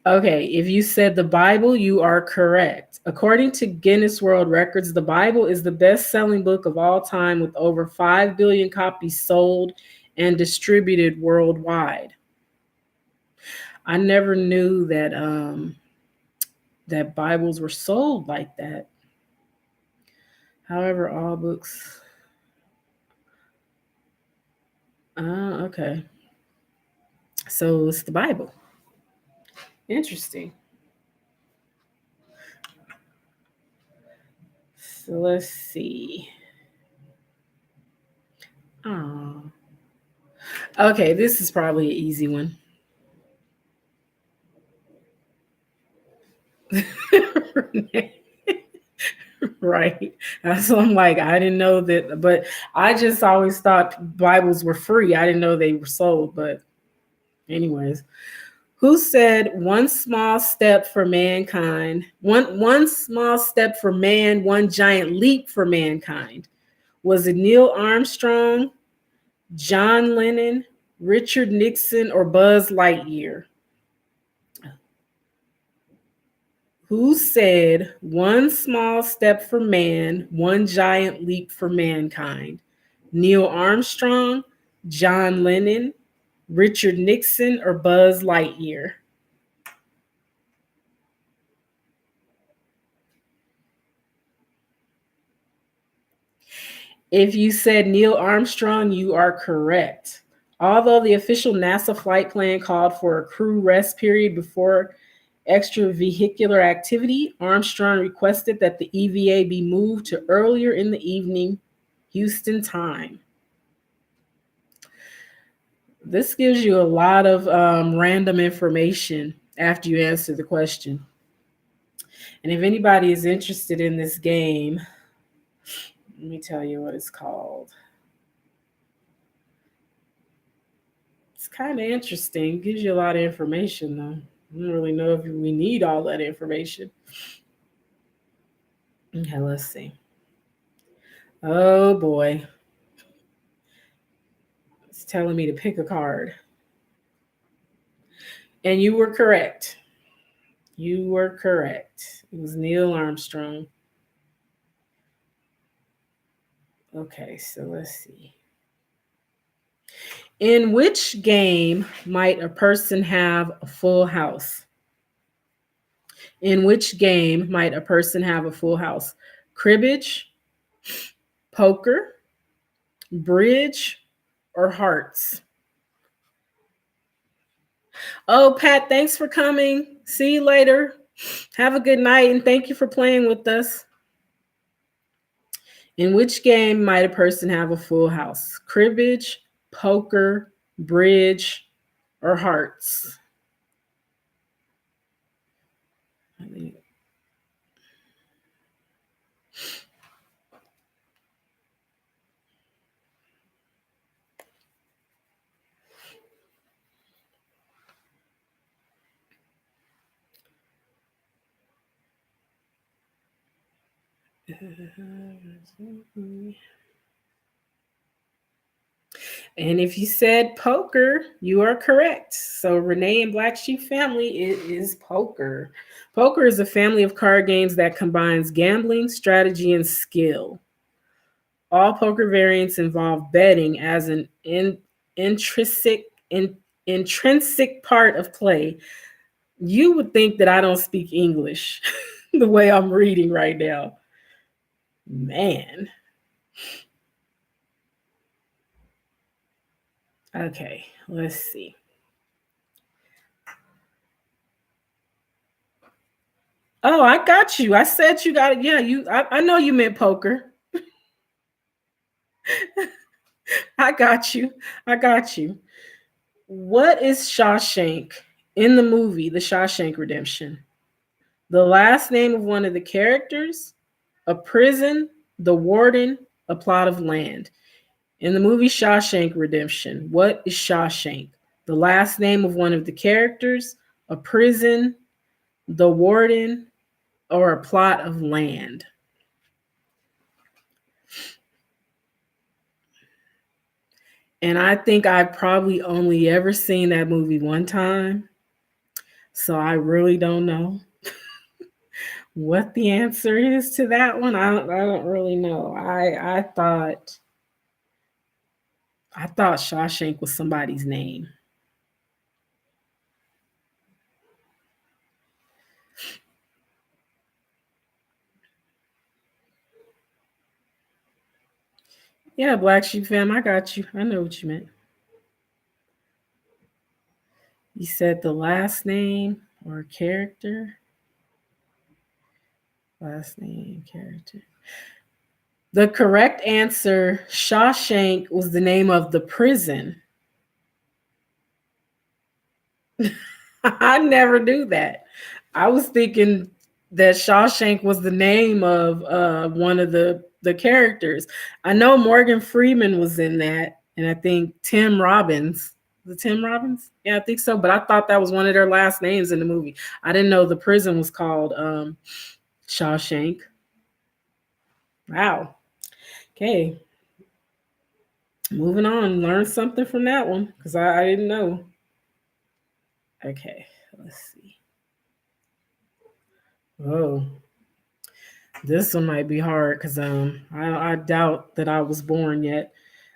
Okay, if you said the Bible, you are correct. According to Guinness World Records, the Bible is the best-selling book of all time with over 5 billion copies sold and distributed worldwide. I never knew that that Bibles were sold like that. However, all books. Okay. So it's the Bible. Interesting. So let's see. Oh. Okay, this is probably an easy one. Right. So I'm like, I didn't know that, but I just always thought Bibles were free. I didn't know they were sold. But, anyways, who said one small step for mankind, one small step for man, one giant leap for mankind? Was it Neil Armstrong, John Lennon, Richard Nixon, or Buzz Lightyear? Who said one small step for man, one giant leap for mankind? Neil Armstrong, John Lennon, Richard Nixon, or Buzz Lightyear? If you said Neil Armstrong, you are correct. Although the official NASA flight plan called for a crew rest period before extravehicular activity, Armstrong requested that the EVA be moved to earlier in the evening Houston time. This gives you a lot of random information after you answer the question. And if anybody is interested in this game, let me tell you what it's called. It's kind of interesting. It gives you a lot of information, though. I don't really know if we need all that information. Okay, let's see. Oh boy. It's telling me to pick a card. And you were correct. You were correct. It was Neil Armstrong. Okay, so let's see. In which game might a person have a full house? In which game might a person have a full house? Cribbage, poker, bridge, or hearts? Oh, Pat, thanks for coming. See you later. Have a good night and thank you for playing with us. In which game might a person have a full house? Cribbage, poker, bridge, or hearts? I think- And if you said poker, you are correct. So Renee and Black Sheep Family, it is poker. Poker is a family of card games that combines gambling, strategy, and skill. All poker variants involve betting as an intrinsic in, intrinsic part of play. You would think that I don't speak English the way I'm reading right now. Man. Okay, let's see. Oh, I got you. I said you got it. Yeah, I know you meant poker. I got you. I got you. What is Shawshank in the movie The Shawshank Redemption? The last name of one of the characters, a prison, the warden, a plot of land. In the movie Shawshank Redemption, what is Shawshank? The last name of one of the characters, a prison, the warden, or a plot of land? And I think I've probably only ever seen that movie one time. So I really don't know what the answer is to that one. I don't really know. I thought Shawshank was somebody's name. Yeah, Black Sheep fam, I got you. I know what you meant. You said the last name or character. Last name, character. The correct answer, Shawshank, was the name of the prison. I never knew that. I was thinking that Shawshank was the name of one of the characters. I know Morgan Freeman was in that, and I think Tim Robbins. The Tim Robbins? Yeah, I think so. But I thought that was one of their last names in the movie. I didn't know the prison was called Shawshank. Wow. Okay, moving on. Learn something from that one because I didn't know. Okay, let's see. Oh, this one might be hard because I doubt that I was born yet.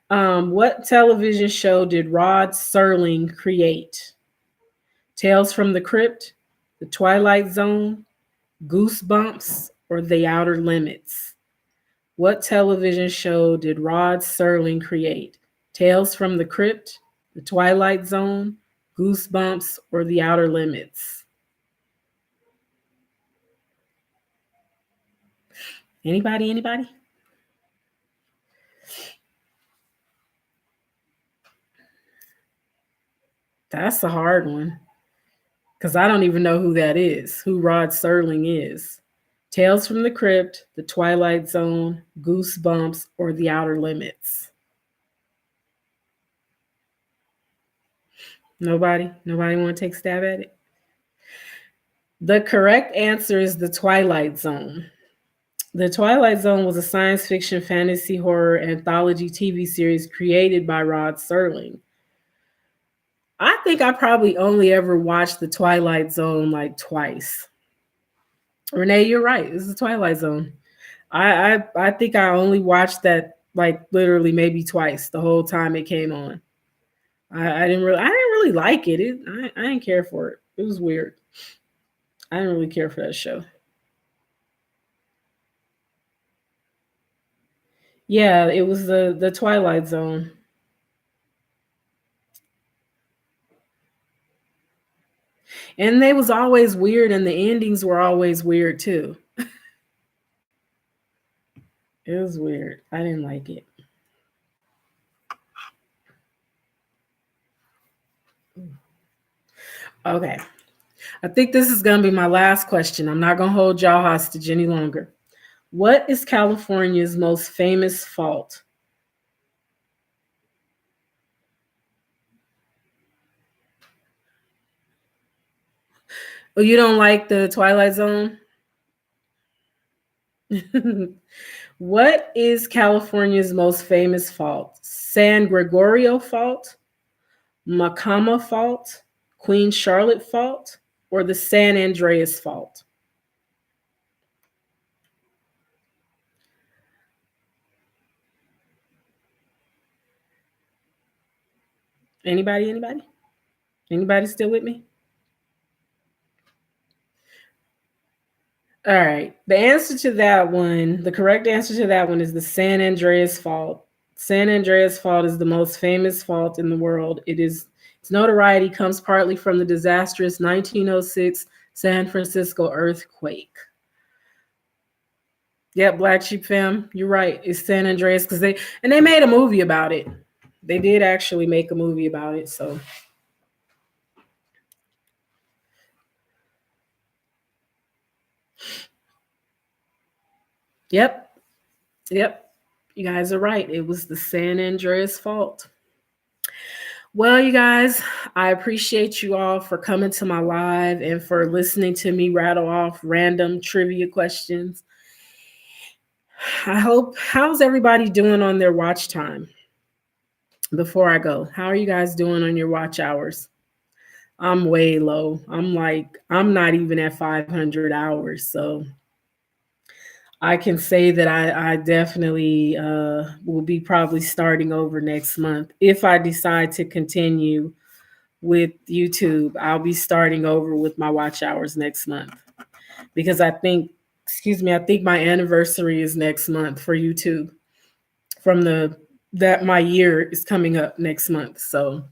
What television show did Rod Serling create? Tales from the Crypt, The Twilight Zone, Goosebumps, or The Outer Limits? What television show did Rod Serling create? Tales from the Crypt, The Twilight Zone, Goosebumps, or The Outer Limits? Anybody? Anybody? That's a hard one because I don't even know who that is, who Rod Serling is. Tales from the Crypt, The Twilight Zone, Goosebumps, or The Outer Limits? Nobody? Nobody want to take a stab at it? The correct answer is The Twilight Zone. The Twilight Zone was a science fiction, fantasy, horror, anthology TV series created by Rod Serling. I think I probably only ever watched The Twilight Zone like twice. Renee, you're right. It's The Twilight Zone. I think I only watched that like literally maybe twice the whole time it came on. I didn't really like it. I didn't care for it. It was weird. I didn't really care for that show. Yeah, it was the Twilight Zone. And they was always weird and the endings were always weird too. It was weird. I didn't like it. Okay. I think this is going to be my last question. I'm not going to hold y'all hostage any longer. What is California's most famous fault? Oh, you don't like the Twilight Zone? What is California's most famous fault? San Gregorio Fault, Macama Fault, Queen Charlotte Fault, or the San Andreas Fault? Anybody? Anybody? Anybody still with me? All right. The answer to that one, the correct answer to that one is the San Andreas Fault. San Andreas Fault is the most famous fault in the world. Its notoriety comes partly from the disastrous 1906 San Francisco earthquake. Yeah, Black Sheep Fam, you're right. It's San Andreas because they made a movie about it. They did actually make a movie about it. So, yep, yep, you guys are right. It was the San Andreas Fault. Well, you guys, I appreciate you all for coming to my live and for listening to me rattle off random trivia questions. How's everybody doing on their watch time before I go? How are you guys doing on your watch hours? I'm way low. I'm not even at 500 hours. So I can say that I definitely will be probably starting over next month if I decide to continue with YouTube. I'll be starting over with my watch hours next month because I think my anniversary is next month for YouTube from the that my year is coming up next month. So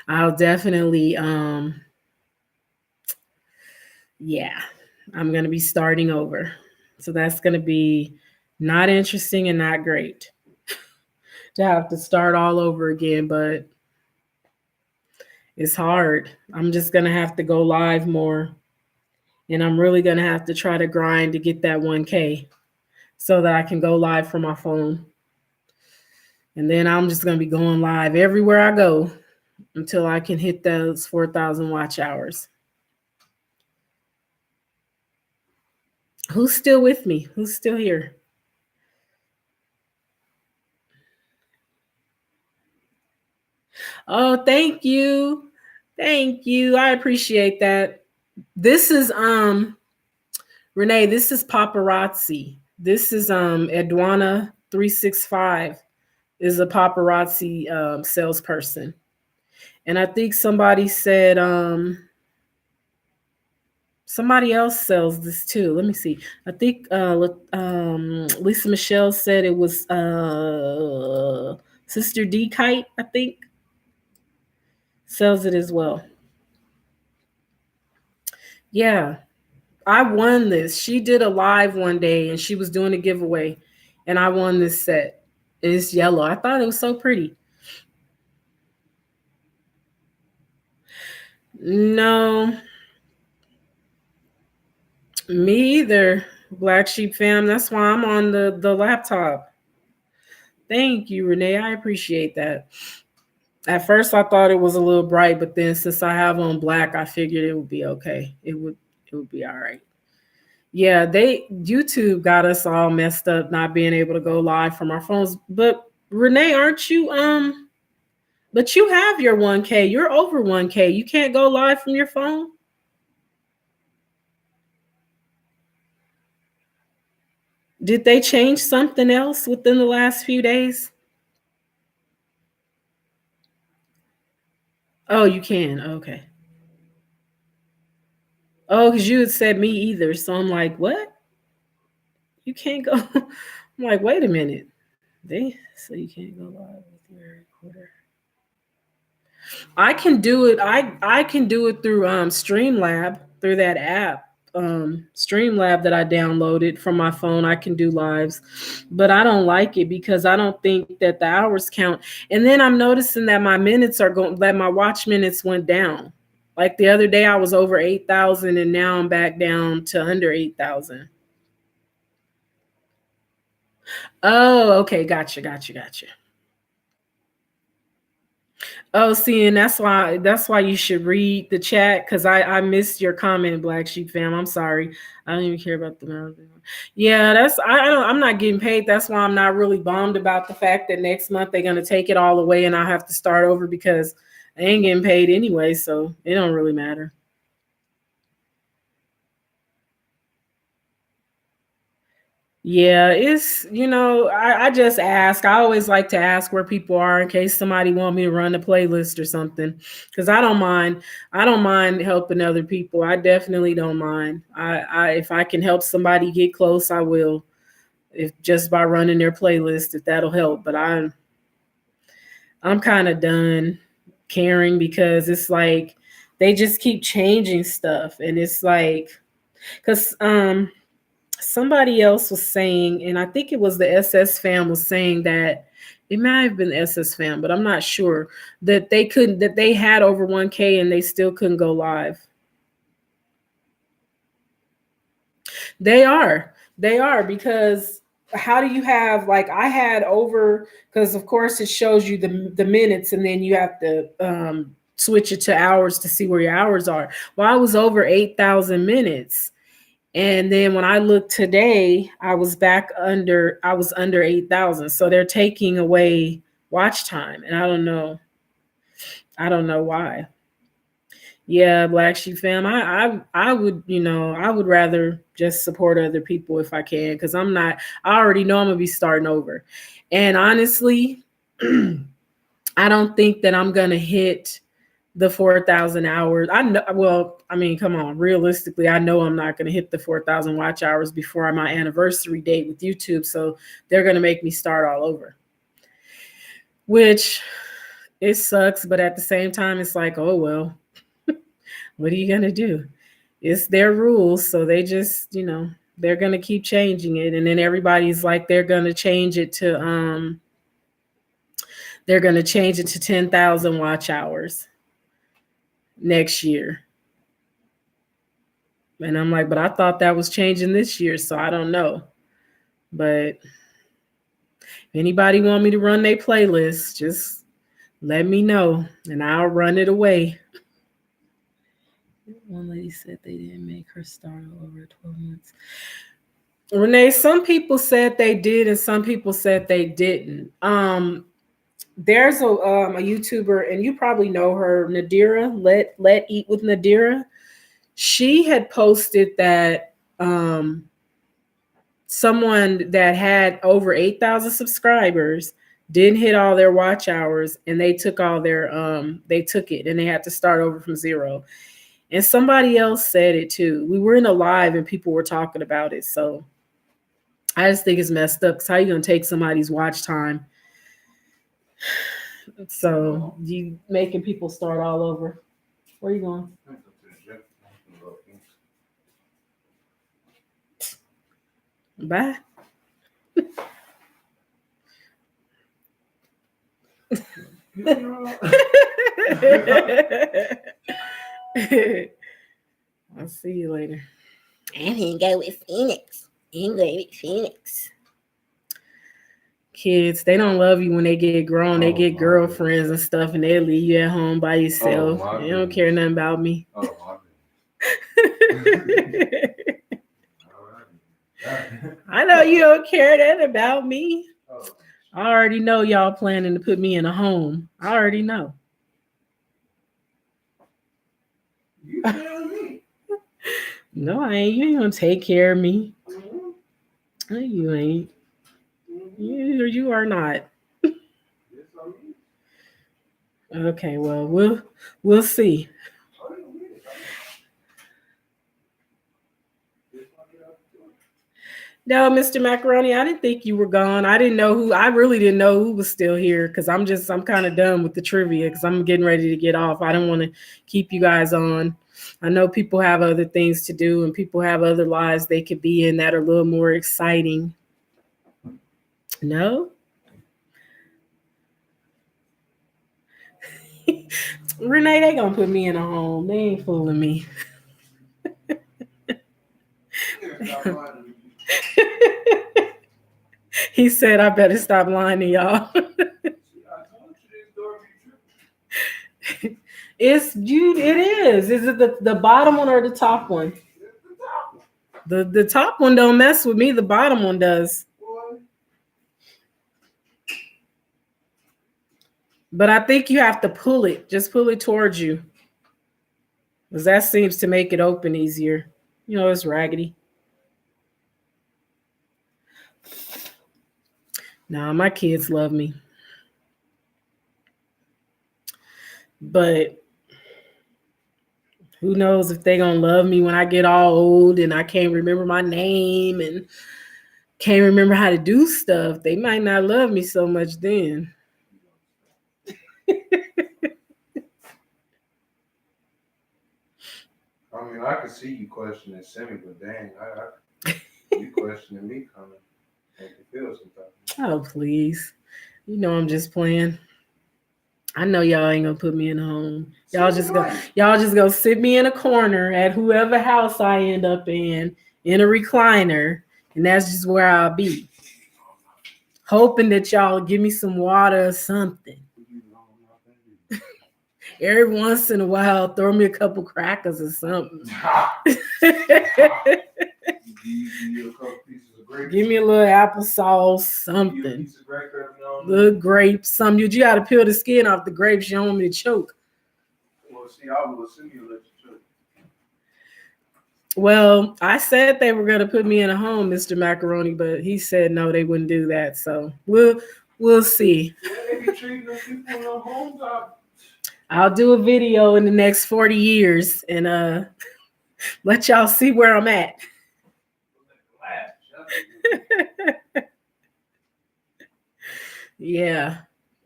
I'll definitely yeah, I'm going to be starting over. So that's going to be not interesting and not great to have to start all over again, but it's hard. I'm just going to have to go live more, and I'm really going to have to try to grind to get that 1K so that I can go live from my phone. And then I'm just going to be going live everywhere I go until I can hit those 4,000 watch hours. Who's still with me? Who's still here? Oh, thank you. Thank you. I appreciate that. This is Renee, this is paparazzi. This is Edwana 365 is a paparazzi salesperson. And I think somebody said somebody else sells this too. Let me see. I think Lisa Michelle said it was Sister D Kite, I think, sells it as well. Yeah, I won this. She did a live one day and she was doing a giveaway, and I won this set. It's yellow. I thought it was so pretty. No, me either. Black Sheep fam. That's why I'm on the laptop. Thank you, Renee. I appreciate that. At first, I thought it was a little bright, but then since I have on black, I figured it would be okay. It would be all right. Yeah, they YouTube got us all messed up not being able to go live from our phones. But Renee, aren't you but you have your 1K. You're over 1K. You can't go live from your phone? Did they change something else within the last few days? Oh, you can. Okay. Oh, because you had said me either. So I'm like, what? You can't go. I'm like, wait a minute. They so you can't go live with your recorder. I can do it. I can do it through Streamlab through that app. Streamlab that I downloaded from my phone. I can do lives, but I don't like it because I don't think that the hours count. And then I'm noticing that my minutes are going, that my watch minutes went down. Like the other day, I was over 8,000, and now I'm back down to under 8,000. Oh, okay, gotcha. Oh, see, and that's why you should read the chat because I missed your comment, Black Sheep fam. I'm sorry. I don't even care about the marathon. Yeah, that's I'm not getting paid. That's why I'm not really bummed about the fact that next month they're gonna take it all away and I have to start over because I ain't getting paid anyway, so it don't really matter. Yeah, it's I just ask. I always like to ask where people are in case somebody want me to run a playlist or something. Because I don't mind. I don't mind helping other people. I definitely don't mind. I if I can help somebody get close, I will. If just by running their playlist, if that'll help. But I'm kind of done caring because it's like they just keep changing stuff, and it's like because somebody else was saying, and I think it was the SS fam was saying that it might have been the SS fam, but I'm not sure that they had over 1K and they still couldn't go live. They are because how do you have like I had over because of course it shows you the minutes and then you have to switch it to hours to see where your hours are. Well, I was over 8,000 minutes. And then when I looked today, I was under 8,000. So they're taking away watch time. And I don't know why. Yeah, Black Sheep fam. I would, I would rather just support other people if I can, because I already know I'm gonna be starting over. And honestly, I don't think that I'm gonna hit the 4,000 hours. I know, well, I mean, come on, realistically, I know I'm not going to hit the 4,000 watch hours before my anniversary date with YouTube. So they're going to make me start all over, which it sucks. But at the same time, it's like, oh, well, what are you going to do? It's their rules. So they just, they're going to keep changing it. And then everybody's like, they're going to change it to 10,000 watch hours next year. And I'm like, but I thought that was changing this year, so I don't know. But if anybody want me to run their playlist, just let me know and I'll run it away. One lady said they didn't make her start over 12 months. Renee, some people said they did and some people said they didn't. There's a YouTuber, and you probably know her, Nadira, Let Eat with Nadira. She had posted that someone that had over 8,000 subscribers didn't hit all their watch hours, and they took they took it and they had to start over from zero. And somebody else said it too. We were in a live and people were talking about it. So I just think it's messed up. Cause how you gonna take somebody's watch time? So you making people start all over. Where are you going? Bye. I'll see you later. I'm gonna go with Phoenix. I'm going with Phoenix. Kids, they don't love you when they get grown. They get girlfriends and stuff, and they leave you at home by yourself. They don't care nothing about me. I know you don't care that about me. I already know y'all planning to put me in a home. I already know. You tell me. No, I ain't. You ain't gonna take care of me. No, you ain't. You are not. Okay, well, we'll see. No, Mr. Macaroni, I didn't think you were gone. I really didn't know who was still here because I'm kind of done with the trivia because I'm getting ready to get off. I don't want to keep you guys on. I know people have other things to do and people have other lives they could be in that are a little more exciting. No? Renee, they gonna put me in a home. They ain't fooling me. He said I better stop lying to y'all. It is. Is it the bottom one or the top one? The top one don't mess with me, the bottom one does. But I think you have to pull it. Just pull it towards you. Because that seems to make it open easier. You know, it's raggedy. Nah, my kids love me. But who knows if they gonna love me when I get all old and I can't remember my name and can't remember how to do stuff. They might not love me so much then. I mean, I could see you questioning Simi, but dang, you questioning me kind of make me feel sometimes. Oh, please. You know I'm just playing. I know y'all ain't gonna put me in a home. Y'all just go sit me in a corner at whoever house I end up in a recliner, and that's just where I'll be. Hoping that y'all give me some water or something. Every once in a while, throw me a couple crackers or something. Give me a little applesauce, something. The grapes, something. You got to peel the skin off the grapes. You don't want me to choke. Well, see, I will assume you let you choke. Well, I said they were going to put me in a home, Mr. Macaroni, but he said no, they wouldn't do that. So we'll see. They be treating those people in their homes out. I'll do a video in the next 40 years and let y'all see where I'm at. Yeah,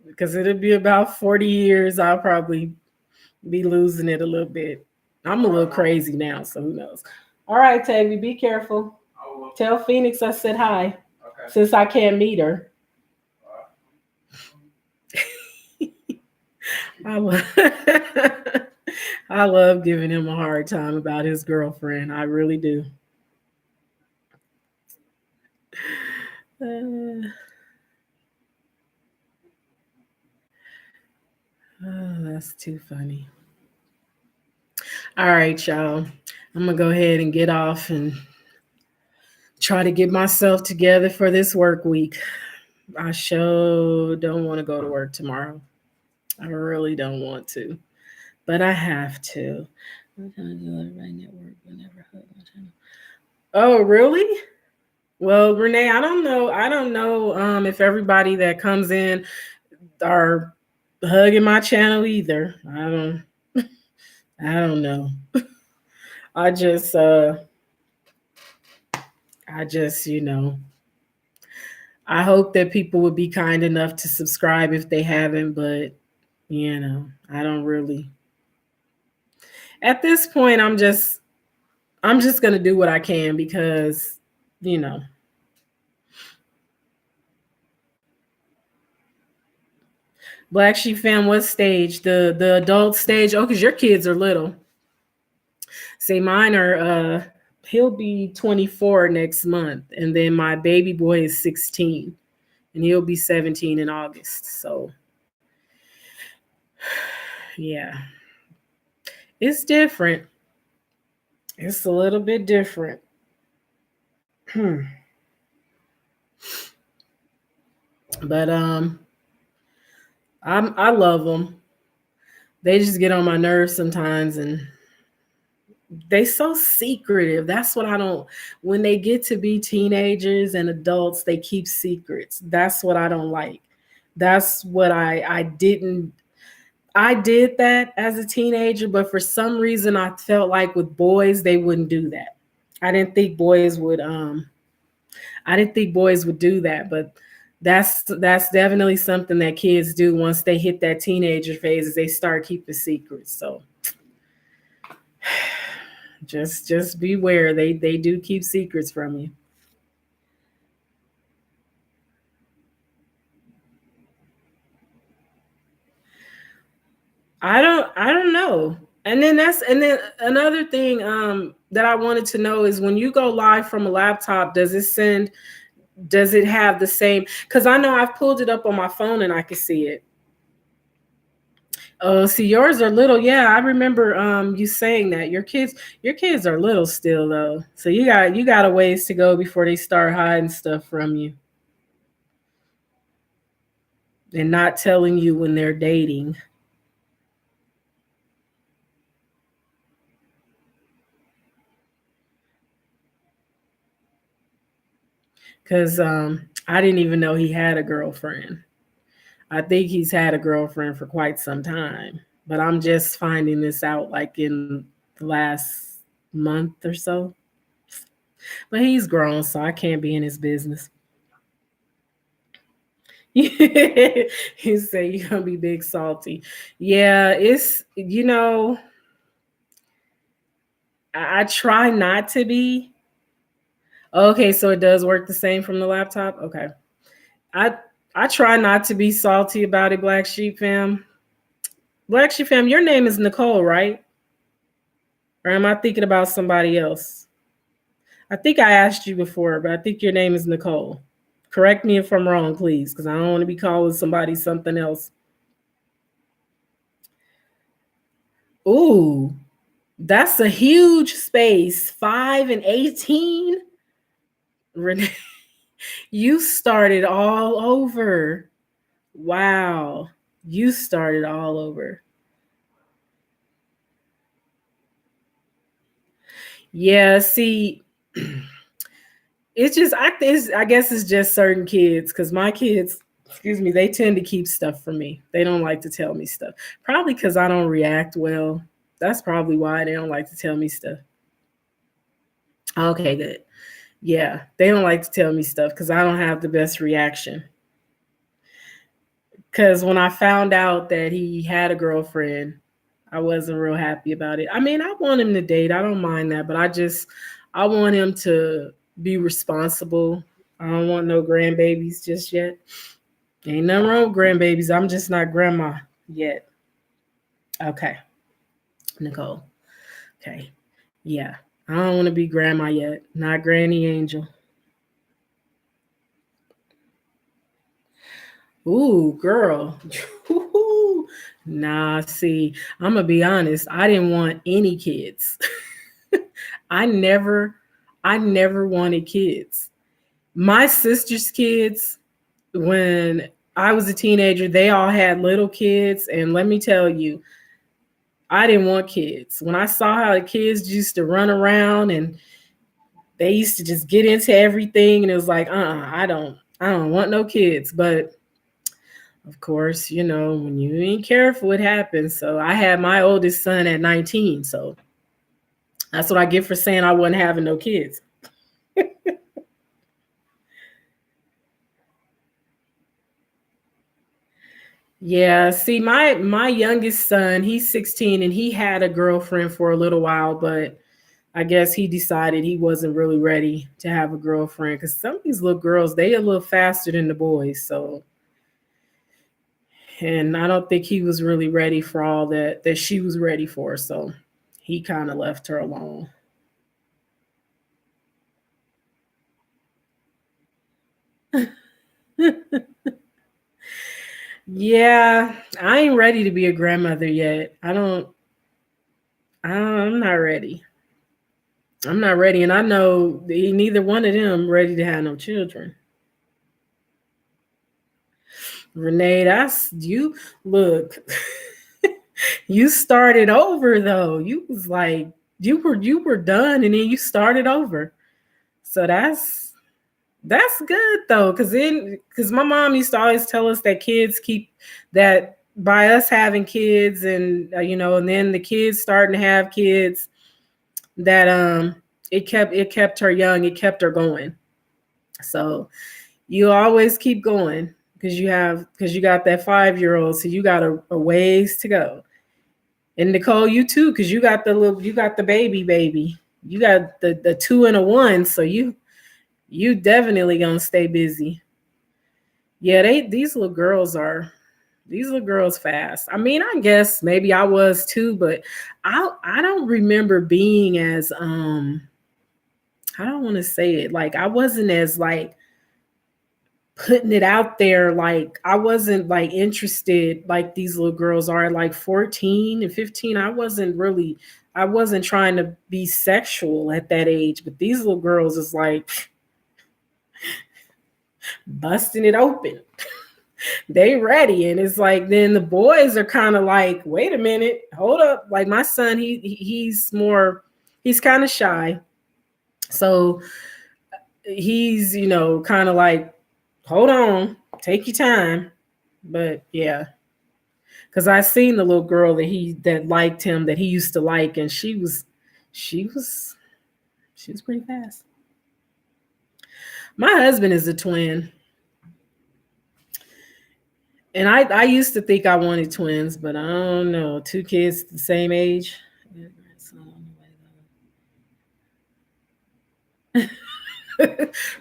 because it'll be about 40 years. I'll probably be losing it a little bit. I'm a little crazy now, so who knows? All right, Tavy, be careful. Tell Phoenix I said hi, since I can't meet her. I love giving him a hard time about his girlfriend. I really do. That's too funny. All right, y'all. I'm going to go ahead and get off and try to get myself together for this work week. I sure don't want to go to work tomorrow. I really don't want to, but I have to. Oh, really? Well, Renee, I don't know if everybody that comes in are hugging my channel either. I don't know. I just, I hope that people would be kind enough to subscribe if they haven't, but I don't really. At this point, I'm just going to do what I can because, Black Sheep Fam, what stage? The adult stage? Oh, because your kids are little. See, mine are, he'll be 24 next month. And then my baby boy is 16. And he'll be 17 in August. So, yeah. It's different. It's a little bit different. But I love them. They just get on my nerves sometimes, and they so secretive. That's what I don't. When they get to be teenagers and adults, they keep secrets. That's what I don't like. That's what I didn't. I did that as a teenager, but for some reason, I felt like with boys they wouldn't do that. I didn't think boys would I didn't think boys would do that, but that's definitely something that kids do once they hit that teenager phase is they start keeping secrets. So just beware. They do keep secrets from you. I don't know. And then another thing that I wanted to know is when you go live from a laptop, does it have the same, because I know I've pulled it up on my phone and I can see it. Oh, see, yours are little. Yeah, I remember you saying that. Your kids are little still though. So you got a ways to go before they start hiding stuff from you and not telling you when they're dating. Cause I didn't even know he had a girlfriend. I think he's had a girlfriend for quite some time, but I'm just finding this out like in the last month or so. But he's grown, so I can't be in his business. He said you're gonna be big salty. Yeah, it's I try not to be. Okay, so it does work the same from the laptop. Okay. I I try not to be salty about it, Black Sheep fam. Black Sheep fam, your name is Nicole, right? Or am I thinking about somebody else? I think I asked you before, but I think your name is Nicole. Correct me if I'm wrong, please, because I don't want to be calling somebody something else. Ooh, that's a huge space. 5 and 18. Renee, you started all over. Wow. You started all over. Yeah, see, it's just I guess it's just certain kids because my kids, excuse me, they tend to keep stuff from me. They don't like to tell me stuff. Probably because I don't react well. That's probably why they don't like to tell me stuff. Okay, good. Yeah, they don't like to tell me stuff because I don't have the best reaction. Because when I found out that he had a girlfriend, I wasn't real happy about it. I mean, I want him to date. I don't mind that, but I want him to be responsible. I don't want no grandbabies just yet. Ain't nothing wrong with grandbabies. I'm just not grandma yet. Okay, Nicole. Okay. Yeah. I don't want to be grandma yet. Not Granny Angel. Ooh, girl. Nah, see, I'm gonna be honest. I didn't want any kids. I never, I never wanted kids. My sister's kids, when I was a teenager, they all had little kids, and let me tell you, I didn't want kids. When I saw how the kids used to run around and they used to just get into everything, and it was like, I don't want no kids. But of course, when you ain't careful, it happens. So I had my oldest son at 19. So that's what I get for saying I wasn't having no kids. Yeah, see, my youngest son, he's 16 and he had a girlfriend for a little while, but I guess he decided he wasn't really ready to have a girlfriend because some of these little girls, they a little faster than the boys. So, and I don't think he was really ready for all that she was ready for. So he kind of left her alone. Yeah, I ain't ready to be a grandmother yet. I'm not ready. I'm not ready. And I know neither one of them ready to have no children. Renee, that's you. Look, you started over though. You was like you were done, and then you started over. So that's good though, because my mom used to always tell us that kids keep that by us having kids, and and then the kids starting to have kids, that it kept her young, it kept her going. So you always keep going because you got that 5-year-old, so you got a ways to go. And Nicole, you too, because you got the baby. You got the 2 and a 1, so you definitely gonna stay busy. Yeah, these little girls fast. I mean, I guess maybe I was too, but I don't remember being as I don't want to say it, like I wasn't as like putting it out there, like I wasn't like interested like these little girls are at like 14 and 15. I wasn't trying to be sexual at that age, but these little girls is like busting it open. They ready, and it's like then the boys are kind of like, wait a minute, hold up. Like my son, he's kind of shy, so he's kind of like, hold on, take your time. But yeah, because I seen the little girl that liked him, that he used to like, and she was pretty fast. My husband is a twin. And I used to think I wanted twins, but I don't know. 2 kids the same age.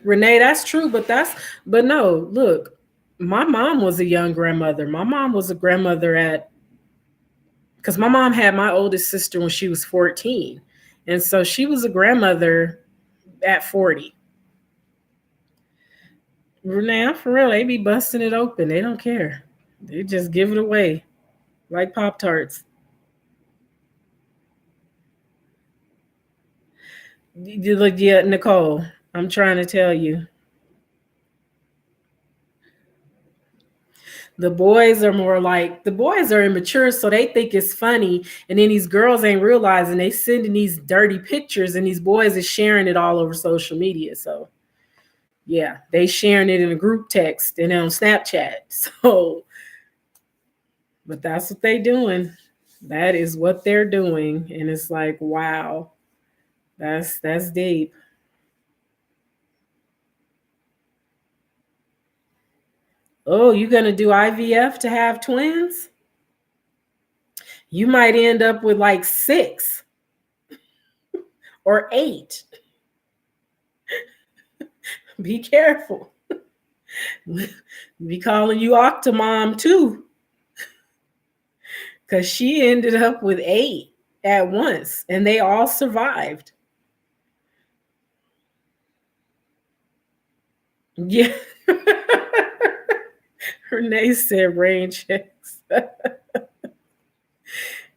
Renee, that's true, but no, look, my mom was a young grandmother. My mom was a grandmother because my mom had my oldest sister when she was 14. And so she was a grandmother at 40. Renee, I'm for real, they be busting it open. They don't care. They just give it away like Pop-Tarts. Yeah, Nicole, I'm trying to tell you. The boys are immature, so they think it's funny. And then these girls ain't realizing they sending these dirty pictures, and these boys is sharing it all over social media. So yeah, they sharing it in a group text and on Snapchat. So, but that's what they doing. That is what they're doing. And it's like, wow, that's deep. Oh, you gonna do IVF to have twins? You might end up with like 6 or 8. Be careful. Be calling you Octomom too. Because she ended up with 8 at once and they all survived. Yeah. Renee said rain checks.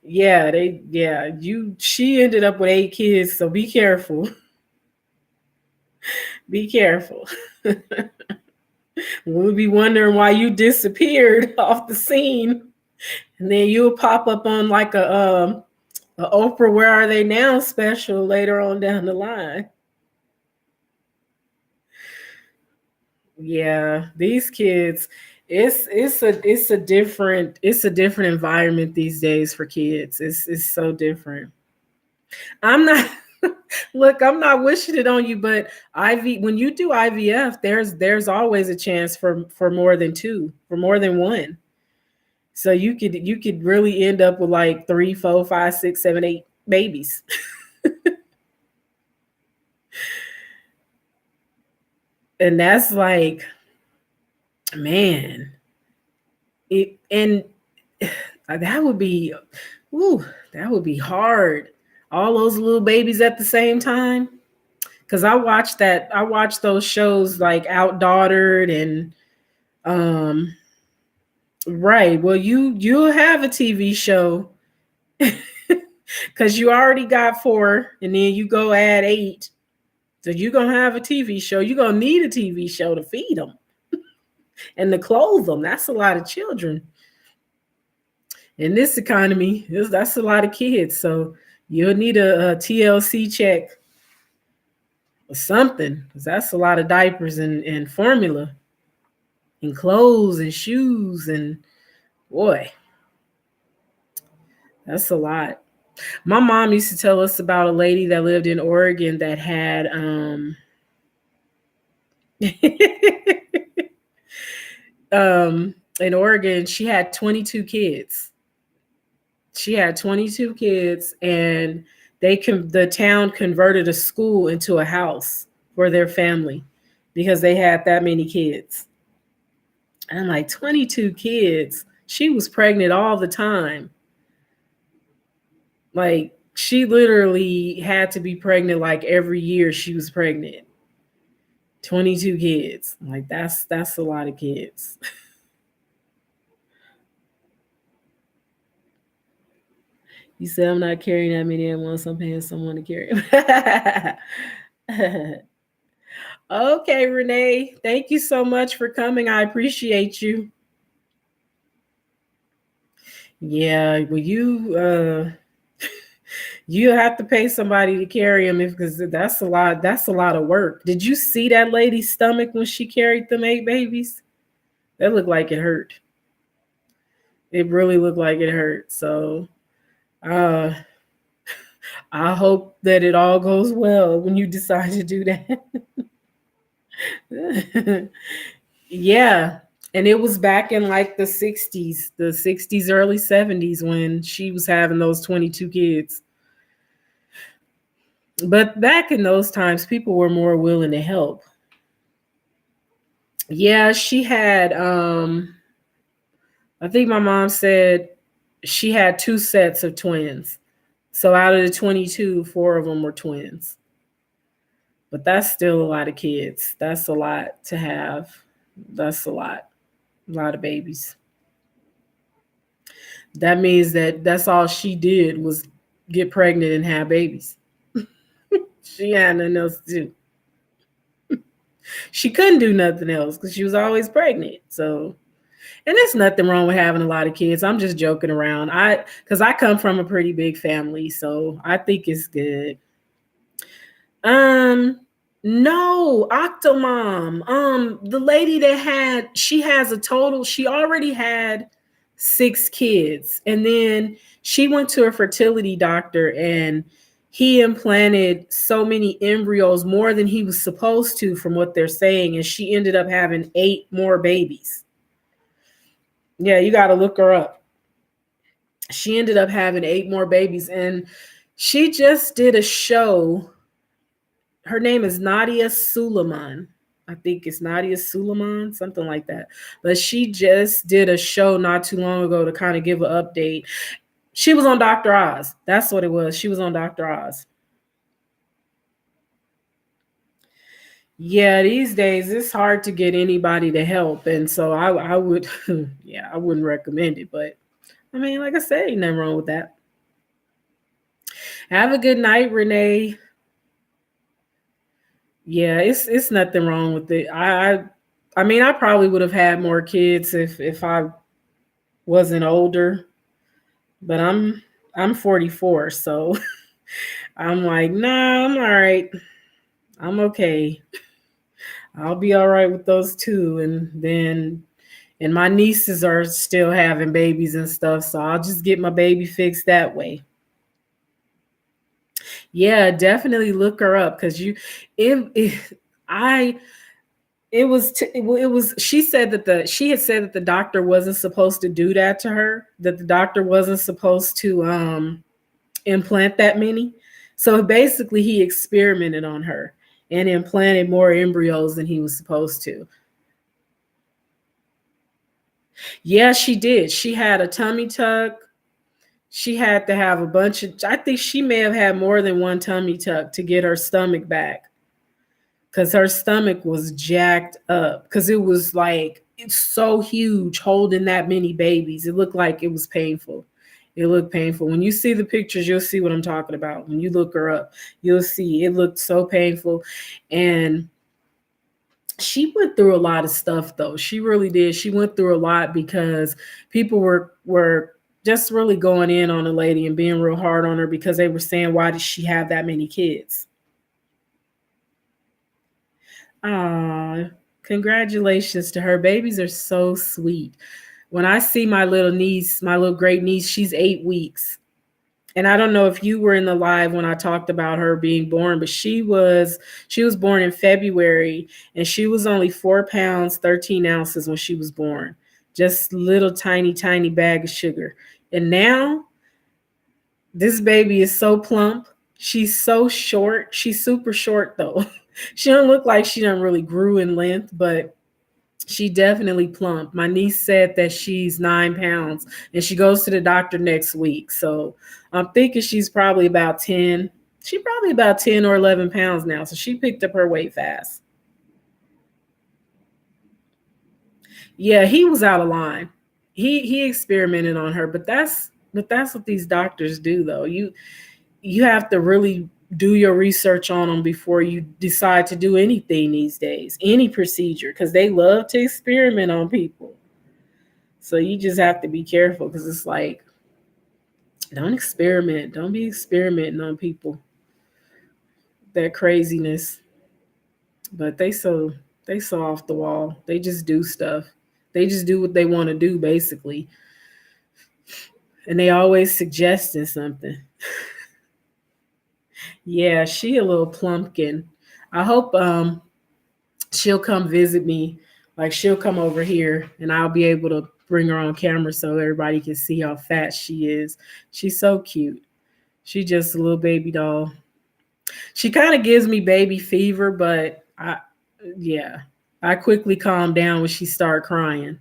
Yeah, she ended up with 8 kids, so be careful. Be careful. We'll be wondering why you disappeared off the scene. And then you'll pop up on like a Oprah Where Are They Now special later on down the line. Yeah, these kids, it's a different environment these days for kids. It's so different. I'm not look, I'm not wishing it on you, but when you do IVF, there's always a chance for more than 2, for more than 1. So you could really end up with like 3, 4, 5, 6, 7, 8 babies. And that's like, man, that would be, that would be hard. All those little babies at the same time. Because I watched those shows like Outdaughtered and right. Well, you'll have a TV show because you already got 4, and then you go add 8. So you're gonna have a TV show. You're gonna need a TV show to feed them and to clothe them. That's a lot of children. In this economy, that's a lot of kids. So you'll need a TLC check or something, because that's a lot of diapers and formula and clothes and shoes, and boy, that's a lot. My mom used to tell us about a lady that lived in Oregon that had In Oregon, she had 22 kids. She had 22 kids, and the town converted a school into a house for their family because they had that many kids. And I'm like, 22 kids. She was pregnant all the time. Like, she literally had to be pregnant like every year she was pregnant. 22 kids. Like, that's a lot of kids. You said I'm not carrying that many at once. I'm paying someone to carry them. Okay, Renee. Thank you so much for coming. I appreciate you. Yeah, well, you have to pay somebody to carry them because that's a lot. That's a lot of work. Did you see that lady's stomach when she carried them 8 babies? That looked like it hurt. It really looked like it hurt. So, uh, I hope that it all goes well when you decide to do that. Yeah. And it was back in like the 60s, early 70s when she was having those 22 kids. But back in those times, people were more willing to help. Yeah, she had I think my mom said she had 2 sets of twins. So out of the 22, 4 of them were twins. But that's still a lot of kids. That's a lot to have. That's a lot. A lot of babies. That means that that's all she did was get pregnant and have babies. She had nothing else to do. She couldn't do nothing else because she was always pregnant. So, and there's nothing wrong with having a lot of kids. I'm just joking around. Because I come from a pretty big family, so I think it's good. No, Octomom. The lady she has a total, she already had 6 kids. And then she went to a fertility doctor and he implanted so many embryos, more than he was supposed to, from what they're saying. And she ended up having 8 more babies. Yeah, you got to look her up. She ended up having 8 more babies. And she just did a show. Her name is Nadia Suleiman. I think it's Nadia Suleiman, something like that. But she just did a show not too long ago to kind of give an update. She was on Dr. Oz. That's what it was. She was on Dr. Oz. Yeah, these days it's hard to get anybody to help. And so I would, yeah, I wouldn't recommend it. But I mean, like I said, ain't nothing wrong with that. Have a good night, Renee. Yeah, it's nothing wrong with it. I mean, I probably would have had more kids if I wasn't older, but I'm 44, so I'm like, nah, I'm all right. I'm okay. I'll be all right with those 2, and my nieces are still having babies and stuff, so I'll just get my baby fixed that way. Yeah, definitely look her up because I it was she said that she had said that the doctor wasn't supposed to do that to her, that the doctor wasn't supposed to implant that many. So basically he experimented on her and implanted more embryos than he was supposed to. Yeah, she did. She had a tummy tuck. She had to have a bunch of, I think she may have had more than one tummy tuck to get her stomach back. Because her stomach was jacked up. Because it was like, it's so huge holding that many babies. It looked like it was painful. It looked painful. When you see the pictures, you'll see what I'm talking about. When you look her up, you'll see it looked so painful. And she went through a lot of stuff, though. She really did. She went through a lot because people were just really going in on the lady and being real hard on her because they were saying, why did she have that many kids? Congratulations to her. Babies are so sweet. When I see my little niece, my little great niece, she's 8 weeks. And I don't know if you were in the live when I talked about her being born, but she was born in February, and she was only 4 pounds, 13 ounces when she was born. Just little tiny, tiny bag of sugar. And now this baby is so plump. She's so short. She's super short though. She don't look like she done really grew in length, but she definitely plump. My niece said that she's 9 pounds and she goes to the doctor next week. So I'm thinking she's probably about 10. She's probably about 10 or 11 pounds now. So she picked up her weight fast. Yeah, he was out of line. He experimented on her, but that's what these doctors do though. You have to really do your research on them before you decide to do anything these days, any procedure, because they love to experiment on people. So you just have to be careful because it's like, don't experiment. Don't be experimenting on people. That craziness. But they so off the wall. They just do stuff. They just do what they want to do, basically. And they always suggesting something. Yeah, she a little plumpkin. I hope she'll come visit me. Like she'll come over here and I'll be able to bring her on camera so everybody can see how fat she is. She's so cute. She just a little baby doll. She kind of gives me baby fever, but I quickly calm down when she start crying.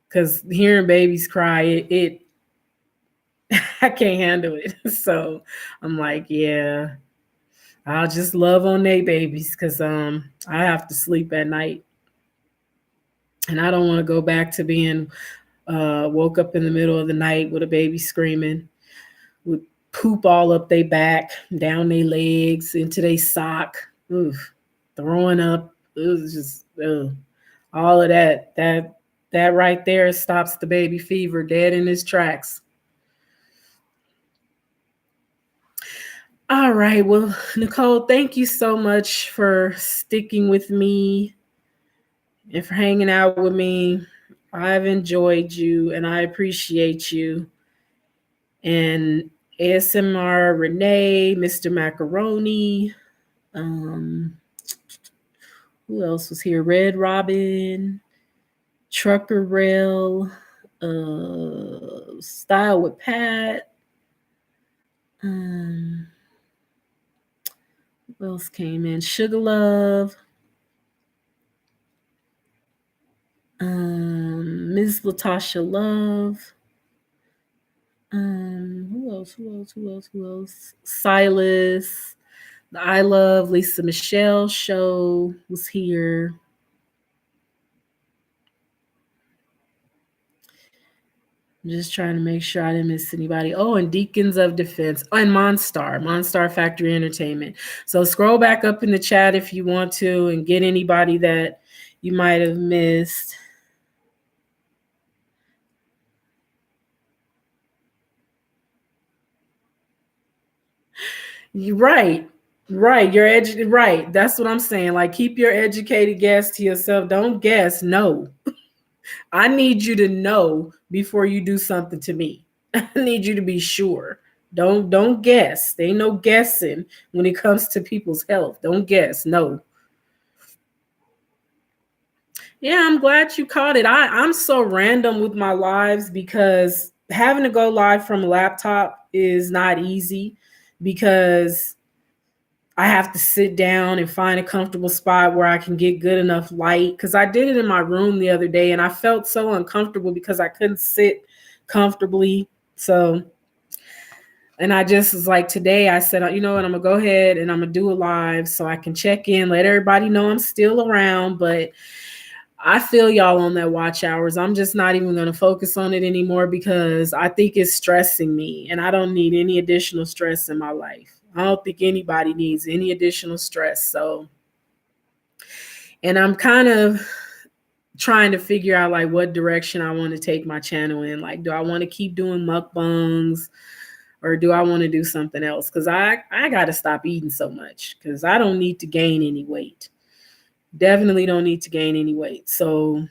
Cause hearing babies cry, it I can't handle it. So I'm like, yeah, I'll just love on they babies because I have to sleep at night. And I don't want to go back to being woke up in the middle of the night with a baby screaming, with poop all up their back, down their legs, into their sock, oof, throwing up. It was just all of that. That right there stops the baby fever dead in its tracks. All right. Well, Nicole, thank you so much for sticking with me and for hanging out with me. I've enjoyed you and I appreciate you. And ASMR Renee, Mr. Macaroni. Um, who else was here? Red Robin, Trucker Rail, Style with Pat. Who else came in? Sugar Love. Ms. Latasha Love. Who else? Silas. The I Love Lisa Michelle show was here. I'm just trying to make sure I didn't miss anybody. Oh, and Deacons of Defense. Oh, and Monstar Factory Entertainment. So scroll back up in the chat if you want to and get anybody that you might have missed. You're right. Right. You're right. That's what I'm saying. Like, keep your educated guess to yourself. Don't guess. No. I need you to know before you do something to me. I need you to be sure. Don't guess. There ain't no guessing when it comes to people's health. Don't guess. No. Yeah, I'm glad you caught it. I'm so random with my lives because having to go live from a laptop is not easy because I have to sit down and find a comfortable spot where I can get good enough light. Because I did it in my room the other day and I felt so uncomfortable because I couldn't sit comfortably. So, and I just was like, today I said, you know what, I'm going to go ahead and I'm going to do a live so I can check in, let everybody know I'm still around. But I feel y'all on that watch hours. I'm just not even going to focus on it anymore because I think it's stressing me and I don't need any additional stress in my life. I don't think anybody needs any additional stress. So, and I'm kind of trying to figure out like what direction I want to take my channel in. Like, do I want to keep doing mukbangs or do I want to do something else? Because I got to stop eating so much because I don't need to gain any weight. Definitely don't need to gain any weight. So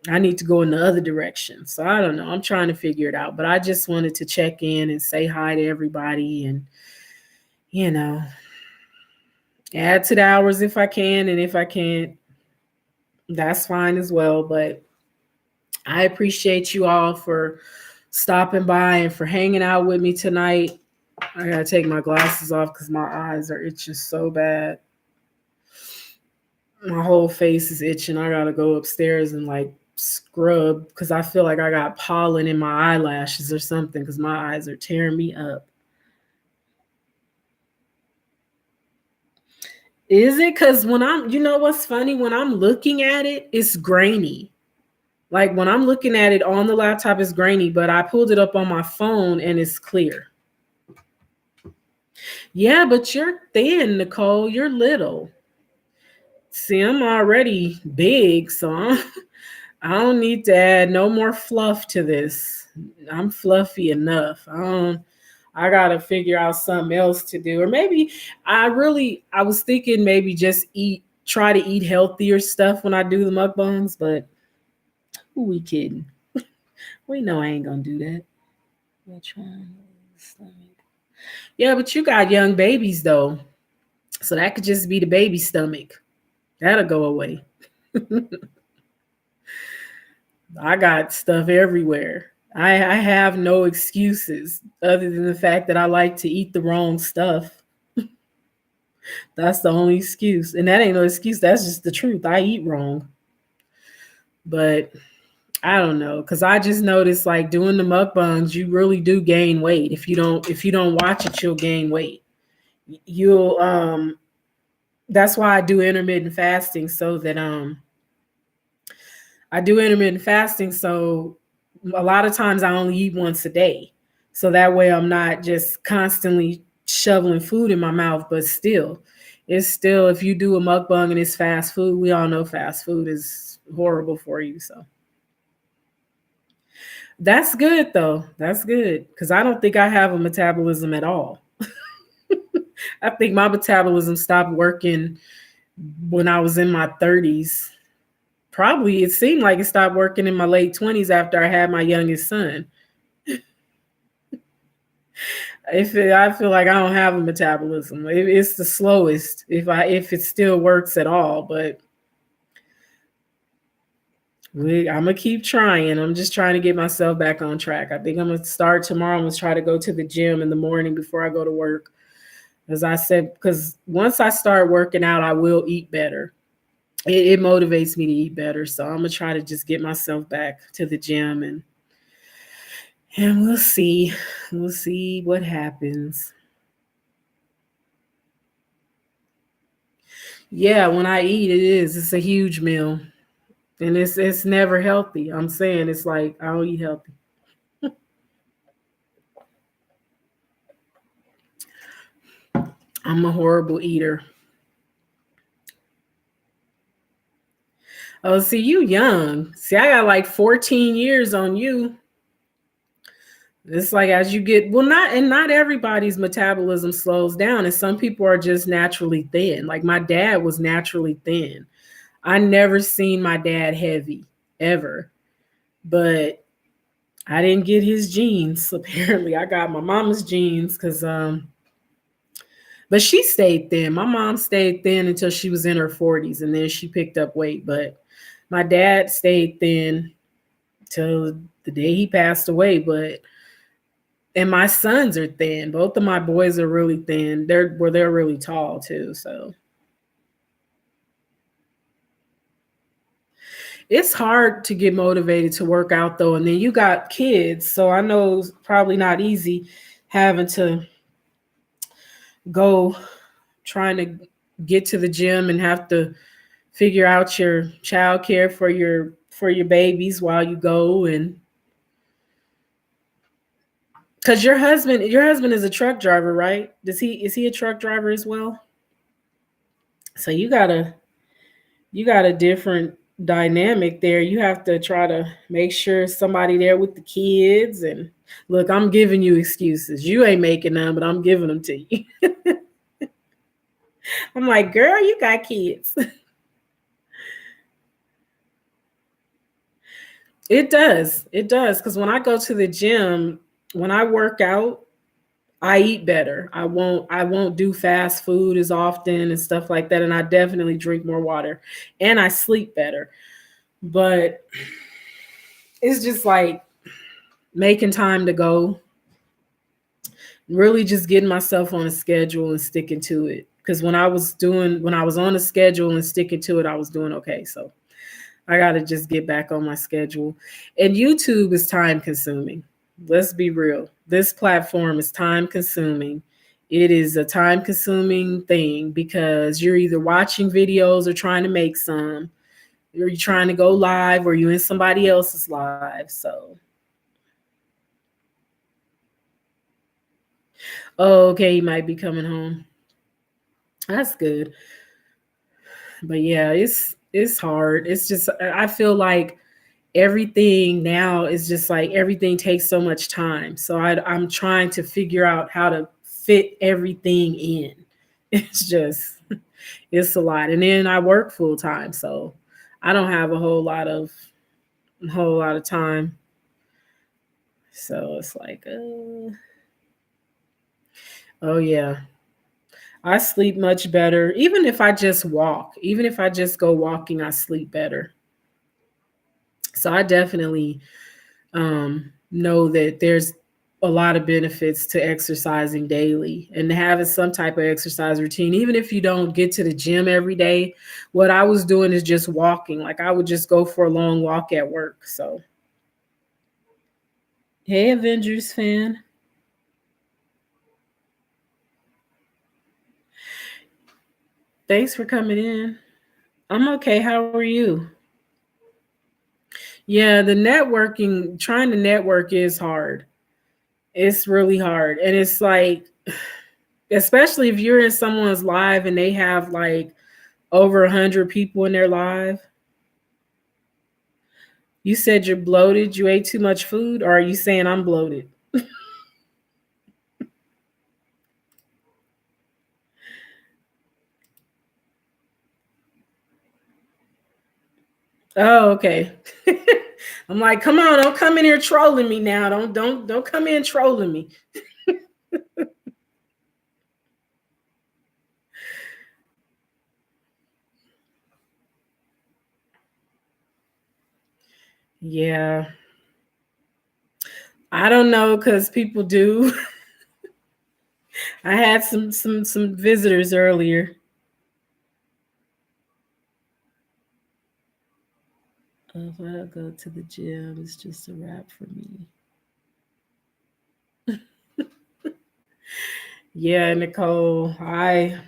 I need to go in the other direction. So I don't know. I'm trying to figure it out. But I just wanted to check in and say hi to everybody and, you know, add to the hours if I can. And if I can't, that's fine as well. But I appreciate you all for stopping by and for hanging out with me tonight. I gotta take my glasses off because my eyes are itching so bad. My whole face is itching. I gotta go upstairs and like scrub because I feel like I got pollen in my eyelashes or something because my eyes are tearing me up. Is it? Because when you know what's funny? When I'm looking at it, it's grainy. Like when I'm looking at it on the laptop, it's grainy, but I pulled it up on my phone and it's clear. Yeah, but you're thin, Nicole. You're little. See, I'm already big, so I don't need to add no more fluff to this. I'm fluffy enough. I gotta figure out something else to do. Or maybe I was thinking maybe just try to eat healthier stuff when I do the mukbangs, but who we kidding? We know I ain't gonna do that. Yeah, but you got young babies though. So that could just be the baby stomach. That'll go away. I got stuff everywhere. I have no excuses other than the fact that I like to eat the wrong stuff. That's the only excuse. And that ain't no excuse. That's just the truth. I eat wrong. But I don't know. Because I just noticed like doing the mukbangs, you really do gain weight. If you don't watch it, you'll gain weight. That's why I do intermittent fasting so that so a lot of times I only eat once a day. So that way I'm not just constantly shoveling food in my mouth, but it's still, if you do a mukbang and it's fast food, we all know fast food is horrible for you. So that's good though. That's good. Because I don't think I have a metabolism at all. I think my metabolism stopped working when I was in my 30s. Probably it seemed like it stopped working in my late 20s after I had my youngest son. I feel like I don't have a metabolism. It's the slowest if it still works at all. But I'm gonna keep trying. I'm just trying to get myself back on track. I think I'm gonna start tomorrow. I'm gonna try to go to the gym in the morning before I go to work. As I said, because once I start working out, I will eat better. It motivates me to eat better. So I'm gonna try to just get myself back to the gym and we'll see. We'll see what happens. Yeah, when I eat, it's a huge meal. And it's never healthy. I'm saying it's like I don't eat healthy. I'm a horrible eater. Oh, see, you young. See, I got like 14 years on you. It's like as you get not everybody's metabolism slows down, and some people are just naturally thin. Like my dad was naturally thin. I never seen my dad heavy ever, but I didn't get his genes. Apparently, I got my mama's genes but she stayed thin. My mom stayed thin until she was in her 40s, and then she picked up weight. But my dad stayed thin till the day he passed away. And my sons are thin. Both of my boys are really thin. They're really tall too. So it's hard to get motivated to work out though. And then you got kids. So I know it's probably not easy having to go trying to get to the gym and have to figure out your childcare for your babies while you go. And because your husband is a truck driver, right? Is he a truck driver as well? So you got a different dynamic there. You have to try to make sure somebody there with the kids. And look, I'm giving you excuses. You ain't making none, but I'm giving them to you. I'm like, girl, you got kids. It does. It does. Because when I go to the gym, when I work out, I eat better. I won't do fast food as often and stuff like that. And I definitely drink more water. And I sleep better. But it's just like making time to go, really just getting myself on a schedule and sticking to it. Because when I was on a schedule and sticking to it, I was doing okay. So I got to just get back on my schedule. And YouTube is time consuming. Let's be real. This platform is time consuming. It is a time consuming thing because you're either watching videos or trying to make some, or you're trying to go live or you're in somebody else's live. So, oh, okay, you might be coming home. That's good. But yeah, it's hard. It's just I feel like everything now is just like everything takes so much time. So I'm trying to figure out how to fit everything in. It's just, it's a lot. And then I work full time. So I don't have a whole lot of time. So it's like, oh yeah, I sleep much better. Even if I just walk, even if I just go walking, I sleep better. So I definitely know that there's a lot of benefits to exercising daily and having some type of exercise routine. Even if you don't get to the gym every day, what I was doing is just walking. Like I would just go for a long walk at work. So, hey, Avengers fan. Thanks for coming in. I'm okay. How are you? Yeah, the networking, trying to network is hard. It's really hard. And it's like, especially if you're in someone's live and they have like over 100 people in their live. You said you're bloated, you ate too much food, or are you saying I'm bloated? Oh, okay. I'm like, come on, don't come in here trolling me now. Don't come in trolling me. Yeah. I don't know because people do. I had some visitors earlier. If I go to the gym, it's just a wrap for me. Yeah, Nicole, I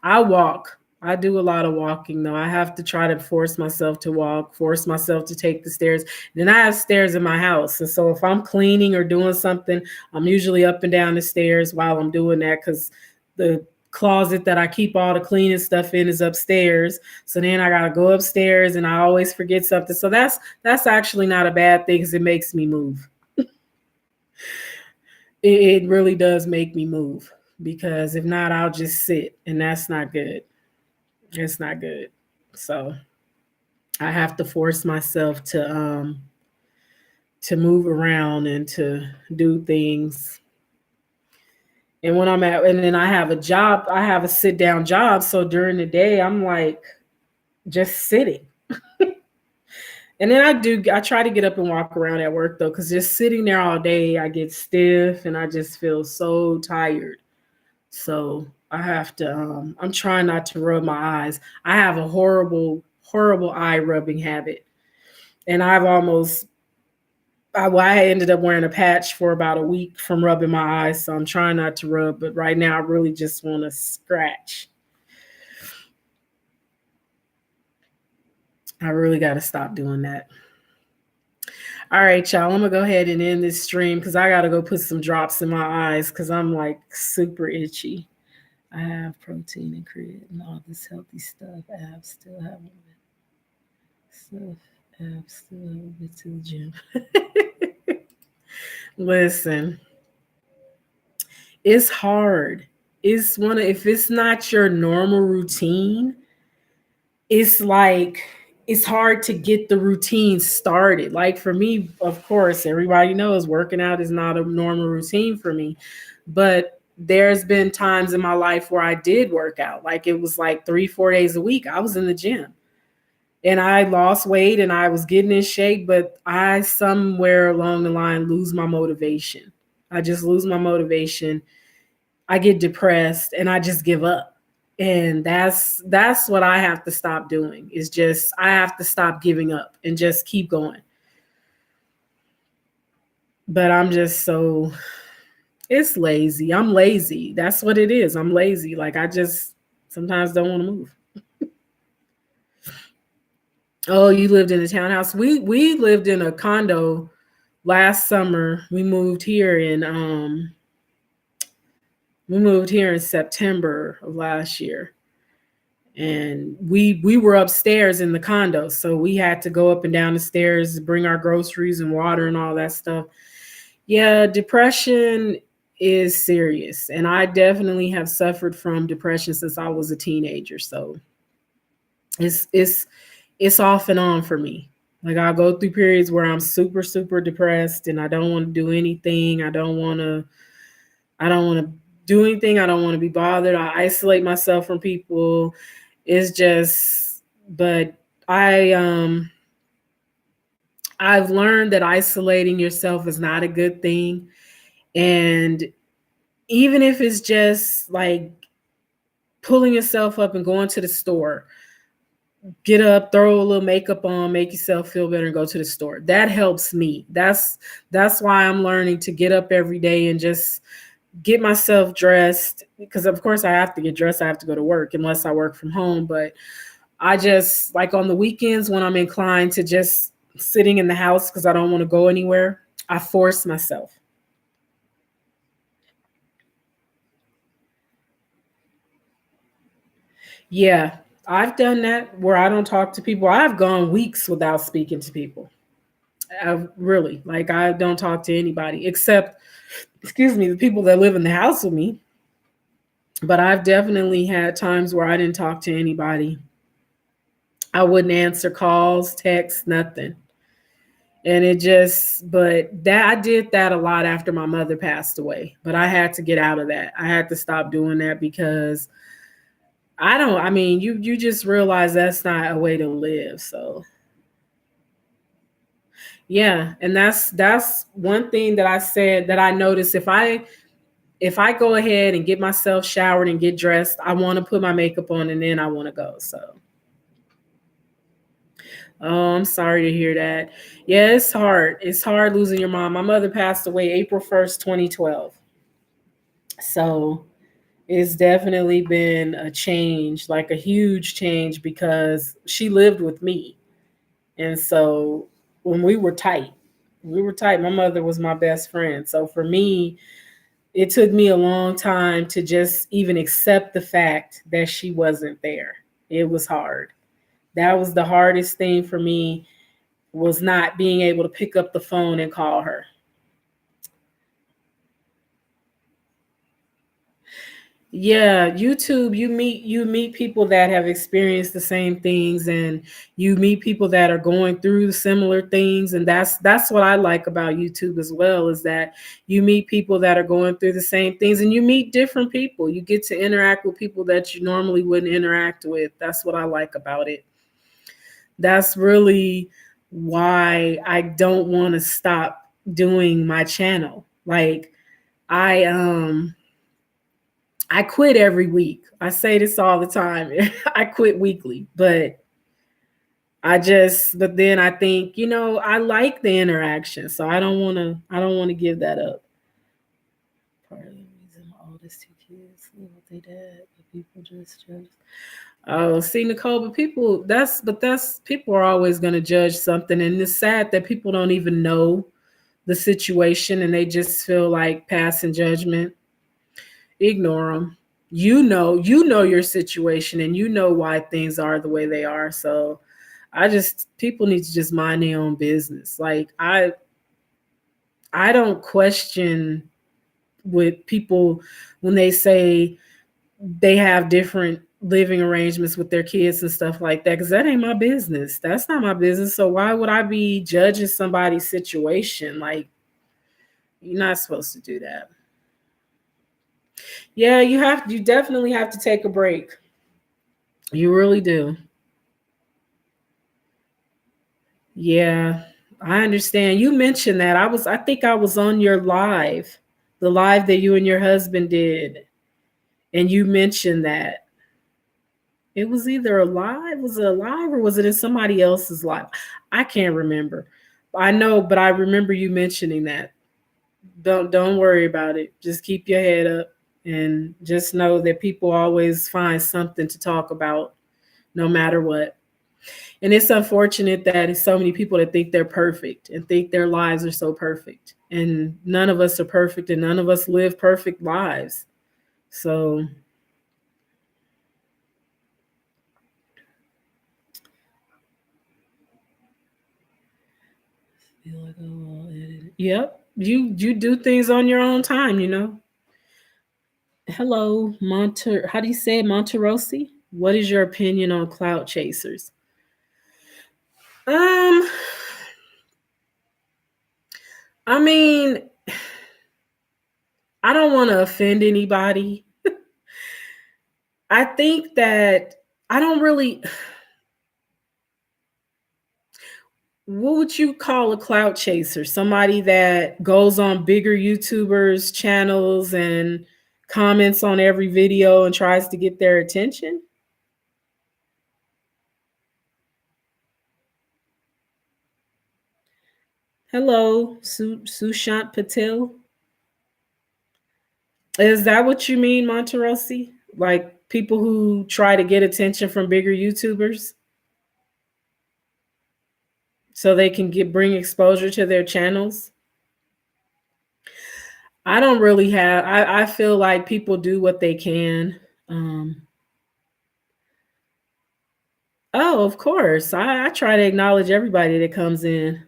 walk. I do a lot of walking though. I have to try to force myself to walk, force myself to take the stairs. Then I have stairs in my house. And so if I'm cleaning or doing something, I'm usually up and down the stairs while I'm doing that because the closet that I keep all the cleaning stuff in is upstairs. So then I gotta go upstairs and I always forget something. So that's actually not a bad thing because it makes me move. It really does make me move because if not, I'll just sit and that's not good. It's not good. So I have to force myself to move around and to do things. And when I'm at and then I have a job, I have a sit down job. So during the day, I'm like just sitting. And then I try to get up and walk around at work though, because just sitting there all day, I get stiff and I just feel so tired. So I have to I'm trying not to rub my eyes. I have a horrible eye rubbing habit. And I ended up wearing a patch for about a week from rubbing my eyes. So I'm trying not to rub, but right now I really just want to scratch. I really got to stop doing that. All right, y'all. I'm gonna go ahead and end this stream because I gotta go put some drops in my eyes because I'm like super itchy. I have protein and creatine and all this healthy stuff. Abs still haven't been. Stuff. Abs still haven't been to the gym. Listen, it's hard. It's one of if it's not your normal routine, it's like it's hard to get the routine started. Like for me, of course, everybody knows working out is not a normal routine for me, but there's been times in my life where I did work out. Like it was like 3, 4 days a week. I was in the gym and I lost weight and I was getting in shape, but I somewhere along the line lose my motivation. I just lose my motivation. I get depressed and I just give up. And that's what I have to stop doing. Is just I have to stop giving up and just keep going. But I'm just so it's lazy. I'm lazy. That's what it is. I'm lazy. Like I just sometimes don't want to move. Oh, you lived in a townhouse. We lived in a condo last summer. We moved here in September of last year. And we were upstairs in the condo. So we had to go up and down the stairs, bring our groceries and water and all that stuff. Yeah, depression is serious. And I definitely have suffered from depression since I was a teenager. So it's off and on for me. Like I'll go through periods where I'm super, super depressed and I don't want to do anything. I don't want to do anything. I don't want to be bothered. I isolate myself from people. It's just, but I've learned that isolating yourself is not a good thing. And even if it's just like pulling yourself up and going to the store, get up, throw a little makeup on, make yourself feel better and go to the store. That helps me. That's why I'm learning to get up every day and just get myself dressed, because of course I have to get dressed. I have to go to work unless I work from home. But I just like on the weekends when I'm inclined to just sitting in the house because I don't want to go anywhere, I force myself. Yeah, I've done that where I don't talk to people. I've gone weeks without speaking to people. I really like I don't talk to anybody except, excuse me, the people that live in the house with me. But I've definitely had times where I didn't talk to anybody. I wouldn't answer calls, texts, nothing. And it just, but that I did that a lot after my mother passed away. But I had to get out of that. I had to stop doing that because I mean, you just realize that's not a way to live. So yeah, and that's one thing that I said that I noticed if I go ahead and get myself showered and get dressed, I want to put my makeup on and then I want to go. So oh, I'm sorry to hear that. Yeah, it's hard. It's hard losing your mom. My mother passed away April 1st, 2012. So it's definitely been a change, like a huge change, because she lived with me. And so when we were tight. My mother was my best friend. So for me, it took me a long time to just even accept the fact that she wasn't there. It was hard. That was the hardest thing for me, was not being able to pick up the phone and call her. Yeah, YouTube, you meet people that have experienced the same things, and you meet people that are going through similar things, and that's what I like about YouTube as well, is that you meet people that are going through the same things and you meet different people. You get to interact with people that you normally wouldn't interact with. That's what I like about it. That's really why I don't want to stop doing my channel. Like I I quit every week. I say this all the time. I quit weekly, but but then I think, I like the interaction. So I don't want to give that up. Part of the reason my oldest two kids live with their dad, but people just judge. Oh, see, Nicole, but people are always going to judge something. And it's sad that people don't even know the situation and they just feel like passing judgment. Ignore them. You know your situation and you know why things are the way they are. So people need to just mind their own business. Like I don't question with people when they say they have different living arrangements with their kids and stuff like that, because that ain't my business. That's not my business. So why would I be judging somebody's situation? Like, you're not supposed to do that. Yeah, you definitely have to take a break. You really do. Yeah, I understand. You mentioned that. I think I was on your live, the live that you and your husband did, and you mentioned that. It was either a live, was it a live or was it in somebody else's live? I can't remember. I know, but I remember you mentioning that. Don't worry about it. Just keep your head up and just know that people always find something to talk about no matter what. And it's unfortunate that it's so many people that think they're perfect and think their lives are so perfect. And none of us are perfect and none of us live perfect lives. So yep. You do things on your own time, you know. Hello, how do you say it, Monterosi? What is your opinion on cloud chasers? Um, I mean, I don't want to offend anybody. I think that I don't really, what would you call a cloud chaser? Somebody that goes on bigger YouTubers' channels and comments on every video and tries to get their attention? Hello, Sushant Patel. Is that what you mean, Monterosi? Like people who try to get attention from bigger YouTubers so they can bring exposure to their channels? I don't really have. I feel like people do what they can. Um, oh, of course. I try to acknowledge everybody that comes in.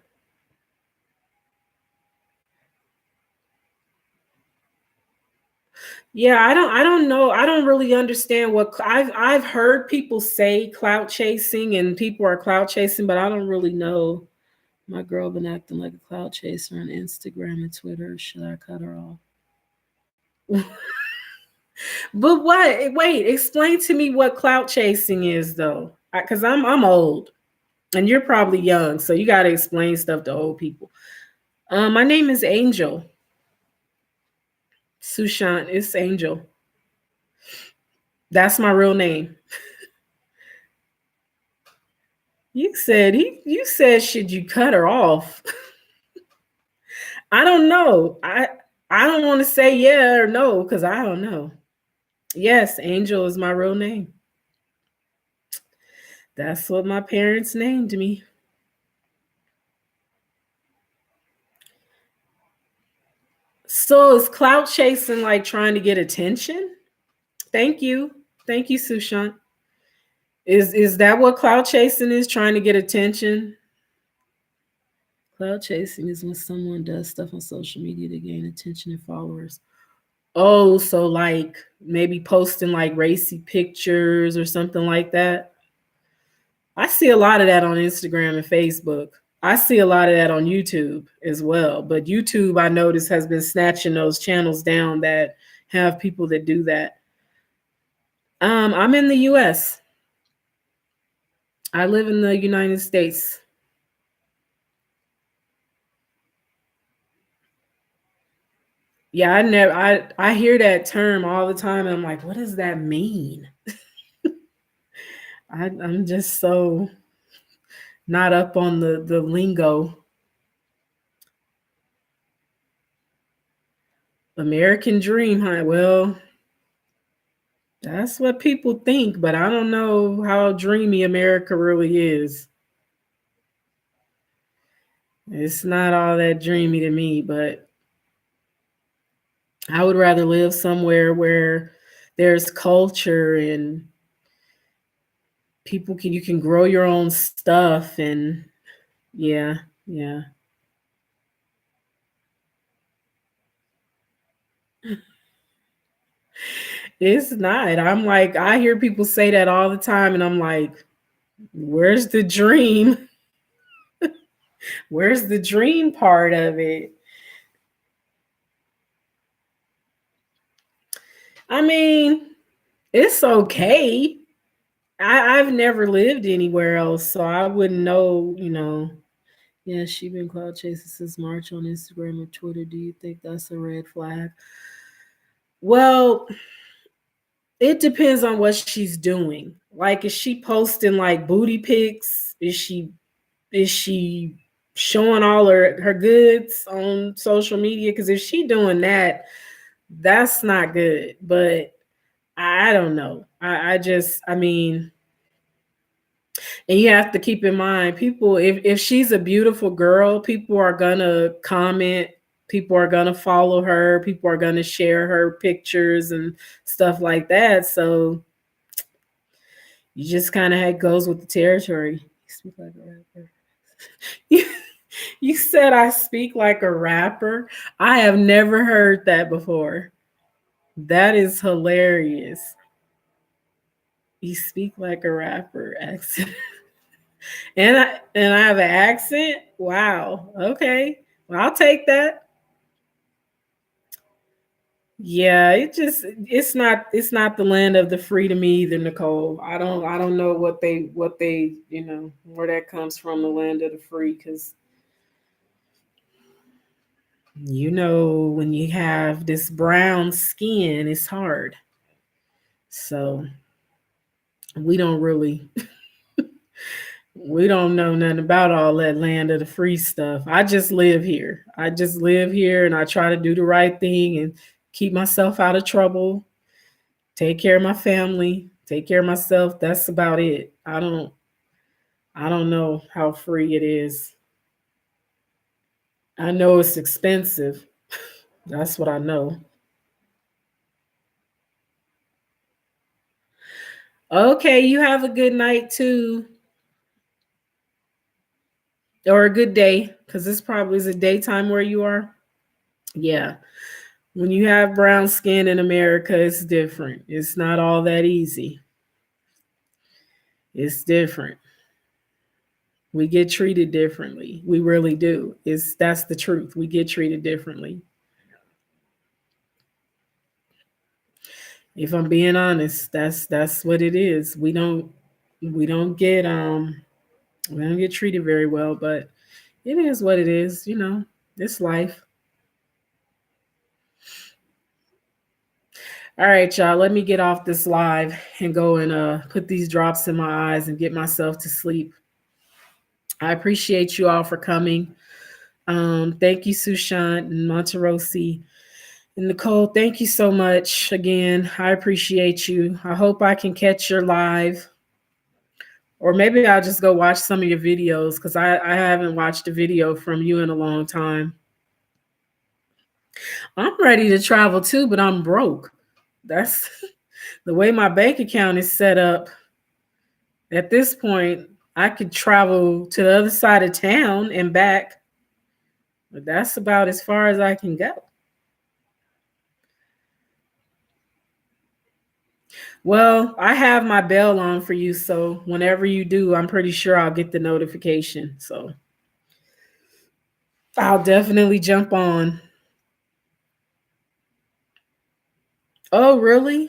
Yeah, I don't know. I don't really understand what I've heard people say clout chasing and people are clout chasing, but I don't really know. My girl been acting like a clout chaser on Instagram and Twitter. Should I cut her off? But what? Wait, explain to me what clout chasing is though. Cuz I'm old and you're probably young, so you got to explain stuff to old people. My name is Angel. Sushant, it's Angel. That's my real name. You said should you cut her off? I don't know. I don't want to say yeah or no cuz I don't know. Yes, Angel is my real name. That's what my parents named me. So is clout chasing like trying to get attention? Thank you. Thank you, Sushant. Is that what clout chasing is? Trying to get attention? Cloud chasing is when someone does stuff on social media to gain attention and followers. Oh, so like maybe posting like racy pictures or something like that. I see a lot of that on Instagram and Facebook. I see a lot of that on YouTube as well. But YouTube, I notice, has been snatching those channels down that have people that do that. I'm in the US. I live in the United States. Yeah, I hear that term all the time and I'm like, what does that mean? I'm just so not up on the lingo. American dream, huh? Well, that's what people think, but I don't know how dreamy America really is. It's not all that dreamy to me, but I would rather live somewhere where there's culture and people can you can grow your own stuff and yeah, yeah. It's not. I'm like, I hear people say that all the time, and I'm like, where's the dream? Where's the dream part of it? I mean, it's okay. I've never lived anywhere else, so I wouldn't know. Yeah, she been cloud chasing since March on Instagram or Twitter. Do you think that's a red flag? Well, it depends on what she's doing. Like, is she posting like booty pics? Is she showing all her goods on social media? Because if she doing that, that's not good. But I don't know. I mean, and you have to keep in mind, people, if she's a beautiful girl, people are gonna comment, people are gonna follow her, people are gonna share her pictures and stuff like that. So you just kind of goes with the territory. You speak like a rapper. You said I speak like a rapper. I have never heard that before. That is hilarious. You speak like a rapper accent. And I have an accent? Wow. Okay. Well, I'll take that. Yeah, it's not the land of the free to me either, Nicole. I don't know what they where that comes from, the land of the free, because when you have this brown skin, it's hard. So we don't really we don't know nothing about all that land of the free stuff. I just live here. I just live here and I try to do the right thing and keep myself out of trouble, take care of my family, take care of myself. That's about it. I don't know how free it is. I know it's expensive. That's what I know. Okay, you have a good night too, or a good day, because this probably is a daytime where you are. Yeah. When you have brown skin in America, it's different. It's not all that easy. It's different. We get treated differently. We really do. That's the truth. We get treated differently. If I'm being honest, that's what it is. We don't get treated very well, but it is what it is. It's life. All right, y'all. Let me get off this live and go and put these drops in my eyes and get myself to sleep. I appreciate you all for coming. Thank you, Sushant and Monterosi and Nicole. Thank you so much again. I appreciate you. I hope I can catch your live, or maybe I'll just go watch some of your videos, because I haven't watched a video from you in a long time. I'm ready to travel too, but I'm broke. That's the way my bank account is set up. At this point, I could travel to the other side of town and back, but that's about as far as I can go. Well, I have my bell on for you, so whenever you do, I'm pretty sure I'll get the notification. So I'll definitely jump on. Oh, really?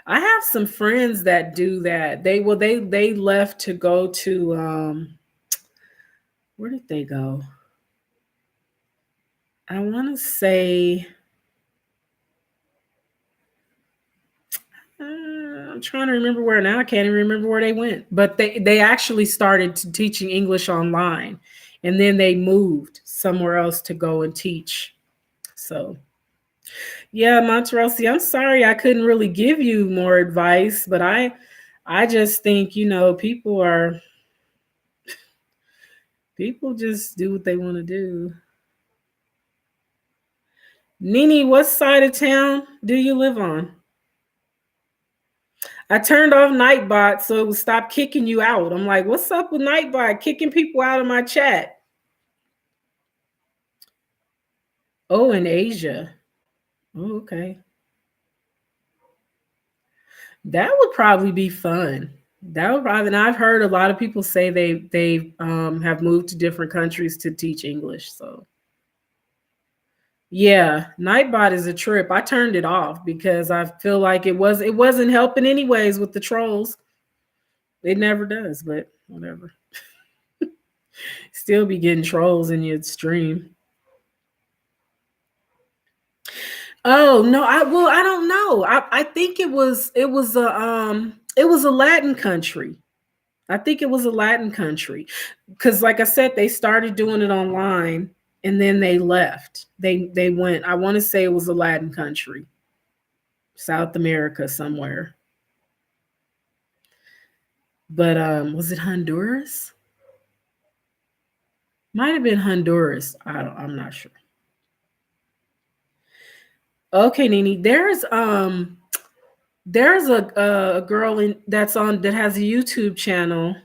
I have some friends that do that. They left to go to where did they go? I want to say I'm trying to remember where now. I can't even remember where they went. But they actually started teaching English online, and then they moved somewhere else to go and teach. So yeah, Monterosi, I'm sorry I couldn't really give you more advice, but I just think, people just do what they want to do. Nini, what side of town do you live on? I turned off Nightbot so it would stop kicking you out. I'm like, what's up with Nightbot kicking people out of my chat? Oh, in Asia. Oh, okay. That would probably be fun. That would probably, and I've heard a lot of people say they have moved to different countries to teach English. So yeah, Nightbot is a trip. I turned it off because I feel like it wasn't helping anyways with the trolls. It never does, but whatever. Still be getting trolls in your stream. Oh no, I don't know. I think it was a Latin country. I think it was a Latin country. Cause like I said, they started doing it online and then they left. They went, I want to say it was a Latin country, South America somewhere. But was it Honduras? Might have been Honduras. I'm not sure. Okay, Nini. There's a girl that has a YouTube channel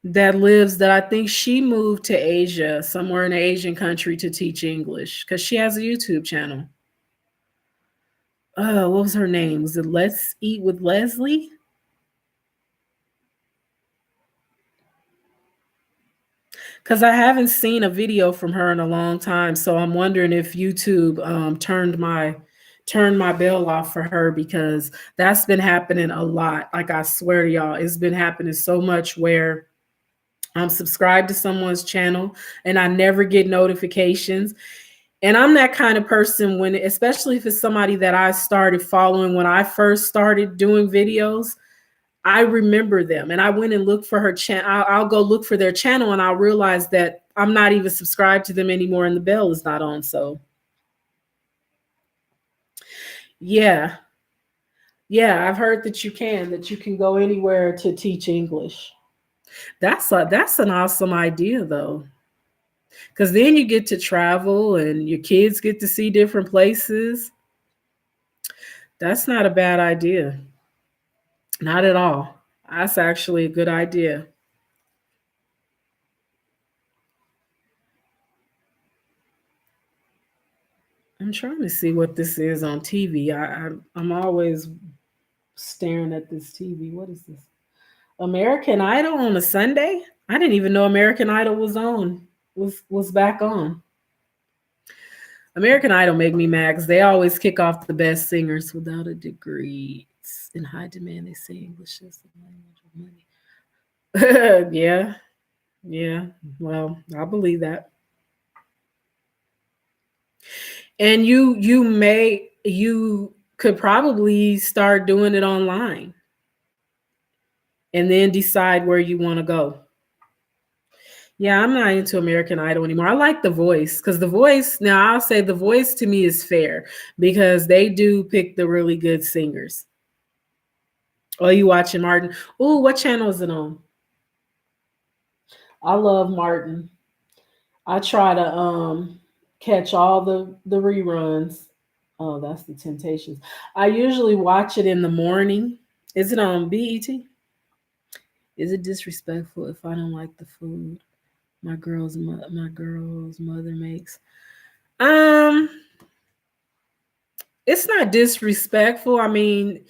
that lives that I think she moved to Asia, somewhere in an Asian country to teach English because she has a YouTube channel. What was her name? Was it Let's Eat with Leslie? Because I haven't seen a video from her in a long time, so I'm wondering if YouTube turned my bell off for her because that's been happening a lot. Like I swear to y'all, it's been happening so much where I'm subscribed to someone's channel and I never get notifications. And I'm that kind of person when, especially if it's somebody that I started following when I first started doing videos, I remember them and I went and looked for her channel. I'll go look for their channel and I'll realize that I'm not even subscribed to them anymore and the bell is not on. So yeah. Yeah, I've heard that you can go anywhere to teach English. That's an awesome idea though. Because then you get to travel and your kids get to see different places. That's not a bad idea. Not at all. That's actually a good idea. I'm trying to see what this is on TV. I'm always staring at this TV. What is this? American Idol on a Sunday? I didn't even know American Idol was on. Was back on. American Idol make me mad because they always kick off the best singers without a degree. It's in high demand. They say English is the language of money. Yeah, yeah. Well, I believe that. And you could probably start doing it online and then decide where you want to go. Yeah, I'm not into American Idol anymore. I like The Voice because The Voice, now I'll say The Voice to me is fair because they do pick the really good singers. Oh, you watching Martin? Oh, what channel is it on? I love Martin. I try to catch all the reruns. Oh, that's the Temptations. I usually watch it in the morning. Is it on BET? Is it disrespectful if I don't like the food my girl's mother makes? Um, it's not disrespectful. I mean,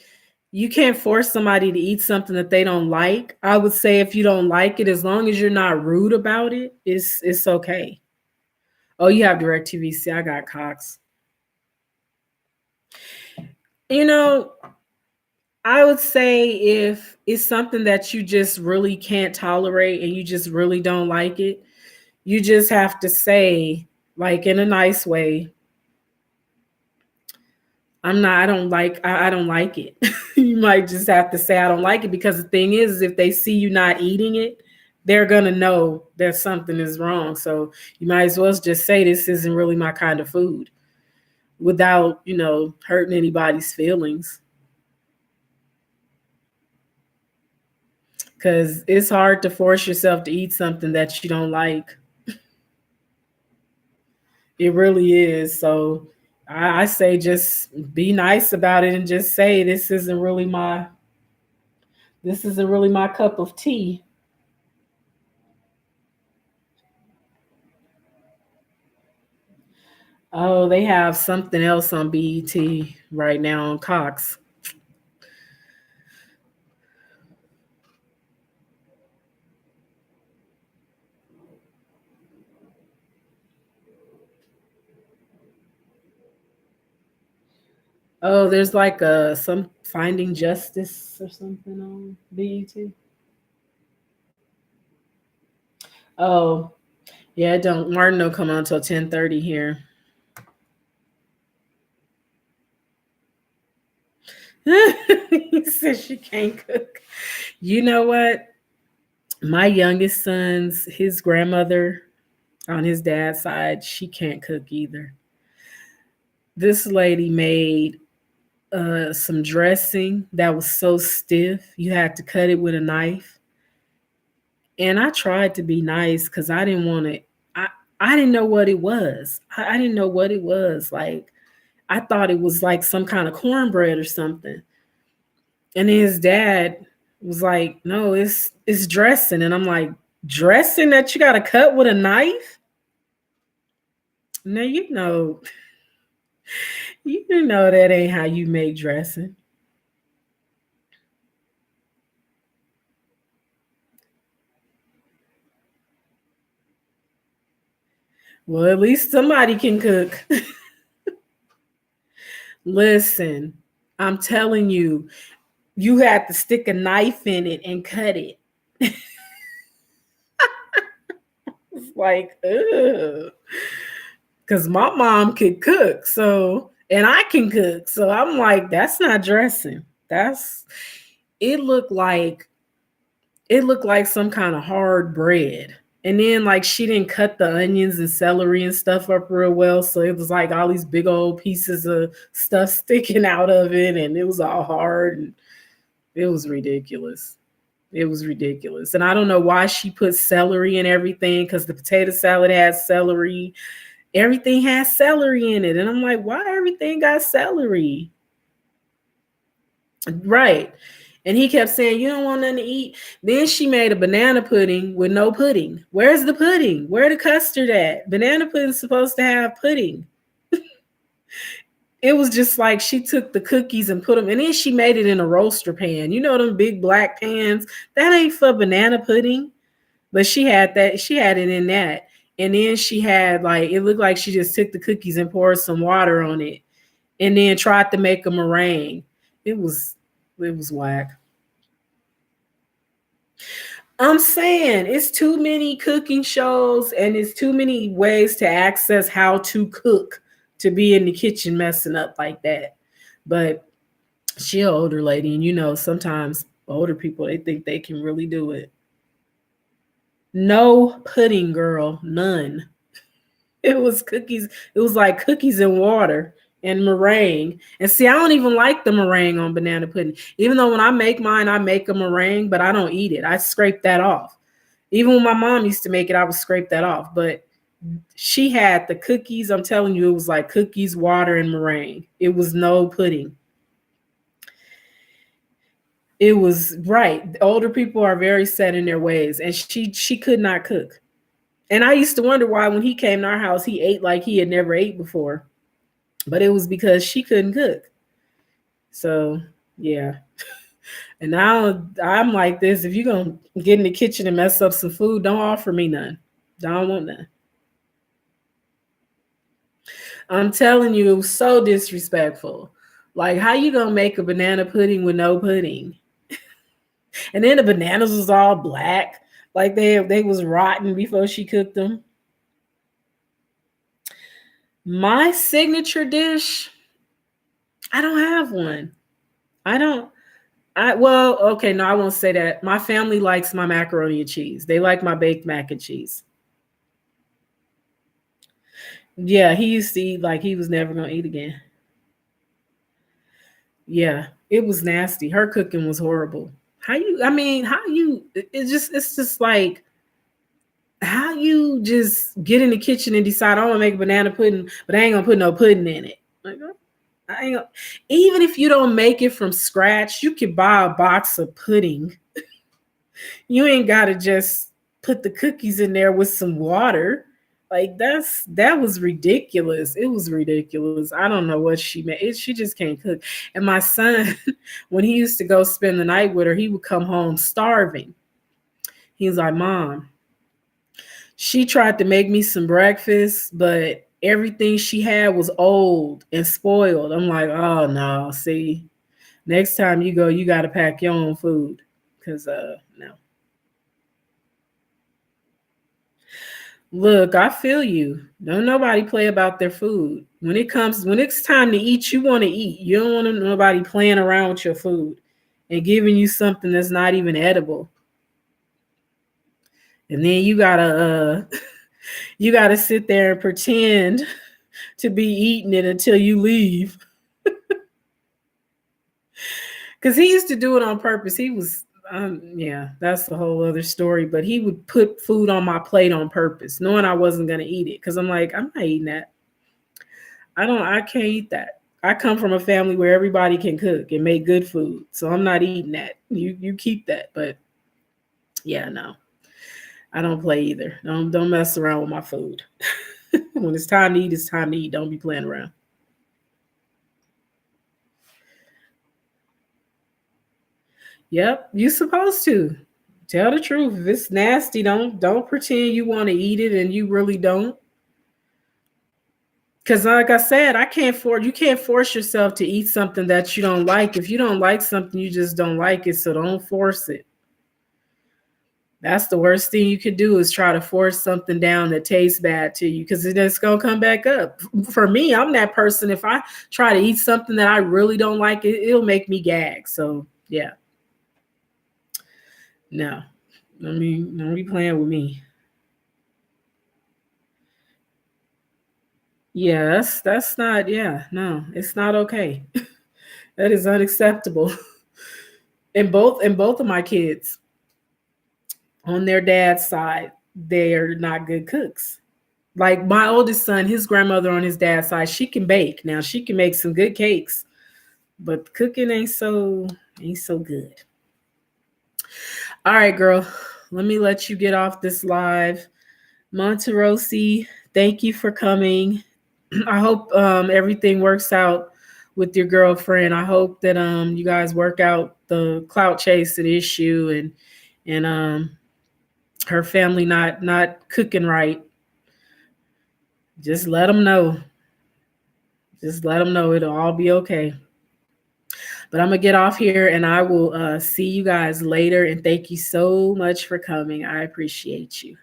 you can't force somebody to eat something that they don't like. I would say if you don't like it, as long as you're not rude about it, it's okay. Oh, you have DirecTV. See, I got Cox. You know, I would say if it's something that you just really can't tolerate and you just really don't like it, you just have to say, like in a nice way, I don't like it. You might just have to say I don't like it because the thing is if they see you not eating it, they're gonna know that something is wrong. So you might as well just say this isn't really my kind of food without, hurting anybody's feelings. Because it's hard to force yourself to eat something that you don't like. It really is. So I say just be nice about it and just say this isn't really my cup of tea. Oh, they have something else on BET right now on Cox. Oh, there's like some Finding Justice or something on BET. Oh, yeah, it don't Martin don't come on until 10:30 here. He says she can't cook. You know what? My youngest son's his grandmother on his dad's side, she can't cook either. This lady made some dressing that was so stiff you had to cut it with a knife. And I tried to be nice because I didn't want to. I didn't know what it was. I didn't know what it was. Like I thought it was like some kind of cornbread or something. And then his dad was like, "No, it's dressing." And I'm like, "Dressing that you got to cut with a knife?" Now you know that ain't how you make dressing. Well, at least somebody can cook. Listen, I'm telling you, you had to stick a knife in it and cut it. It's like, ugh. Because my mom could cook, so and I can cook. So I'm like, that's not dressing. That's it looked like some kind of hard bread. And then like she didn't cut the onions and celery and stuff up real well. So it was like all these big old pieces of stuff sticking out of it and it was all hard and it was ridiculous. It was ridiculous. And I don't know why she put celery in everything because the potato salad has celery. Everything has celery in it. And I'm like, why everything got celery? Right. And he kept saying, you don't want nothing to eat. Then she made a banana pudding with no pudding. Where's the pudding? Where the custard at? Banana pudding's supposed to have pudding. It was just like she took the cookies and put them, and then she made it in a roaster pan. You know them big black pans? That ain't for banana pudding. But she had that, she had it in that. And then she had like it looked like she just took the cookies and poured some water on it and then tried to make a meringue. It was it was whack. I'm saying it's too many cooking shows and it's too many ways to access how to cook to be in the kitchen messing up like that. But she an older lady, and you know sometimes older people they think they can really do it. No pudding, girl, none. It was cookies. It was like cookies and water and meringue. And see, I don't even like the meringue on banana pudding. Even though when I make mine, I make a meringue, but I don't eat it. I scrape that off. Even when my mom used to make it, I would scrape that off. But she had the cookies. I'm telling you, it was like cookies, water, and meringue. It was no pudding. It was right. Older people are very set in their ways, and she could not cook. And I used to wonder why when he came to our house, he ate like he had never ate before. But it was because she couldn't cook. So yeah. And now I'm like this. If you're gonna get in the kitchen and mess up some food, don't offer me none. Don't want none. I'm telling you, it was so disrespectful. Like, how you gonna make a banana pudding with no pudding? And then the bananas was all black, like they was rotten before she cooked them. My signature dish, I don't have one. I don't. I well, okay, no, I won't say that. My family likes my macaroni and cheese. They like my baked mac and cheese. Yeah, he used to eat like he was never gonna eat again. Yeah, it was nasty. Her cooking was horrible. How you? I mean, how you? It's just like how you just get in the kitchen and decide I want to make a banana pudding, but I ain't gonna put no pudding in it. Like, I ain't gonna, even if you don't make it from scratch, you could buy a box of pudding. You ain't gotta just put the cookies in there with some water. Like that was ridiculous. It was ridiculous. I don't know what she made. She just can't cook. And my son, when he used to go spend the night with her, he would come home starving. He was like, "Mom, she tried to make me some breakfast, but everything she had was old and spoiled." I'm like, "Oh no, see, next time you go, you got to pack your own food, cause no." Look, I feel you. Don't nobody play about their food. When it's time to eat, you want to eat. You don't want nobody playing around with your food and giving you something that's not even edible. And then you gotta sit there and pretend to be eating it until you leave. Because he used to do it on purpose. He was, yeah, that's the whole other story. But he would put food on my plate on purpose, knowing I wasn't gonna eat it. Because I'm like, I'm not eating that. I can't eat that. I come from a family where everybody can cook and make good food, so I'm not eating that. You keep that. But yeah, no, I don't play either. Don't mess around with my food. When it's time to eat, it's time to eat. Don't be playing around. Yep, you supposed to. Tell the truth. If it's nasty, don't pretend you want to eat it and you really don't. Because like I said, you can't force yourself to eat something that you don't like. If you don't like something, you just don't like it. So don't force it. That's the worst thing you could do, is try to force something down that tastes bad to you, because it's gonna come back up. For me, I'm that person. If I try to eat something that I really don't like, it'll make me gag. So yeah. No. Don't be playing with me. Yeah, that's not, yeah, no, it's not okay. That is unacceptable. And both of my kids on their dad's side, they're not good cooks. Like my oldest son, his grandmother on his dad's side, she can bake. Now she can make some good cakes, but cooking ain't so good. All right, girl. Let me let you get off this live. Monterosi, thank you for coming. I hope everything works out with your girlfriend. I hope that you guys work out the clout chasing issue, and her family not cooking right. Just let them know. Just let them know it'll all be okay. But I'm gonna get off here, and I will see you guys later. And thank you so much for coming. I appreciate you.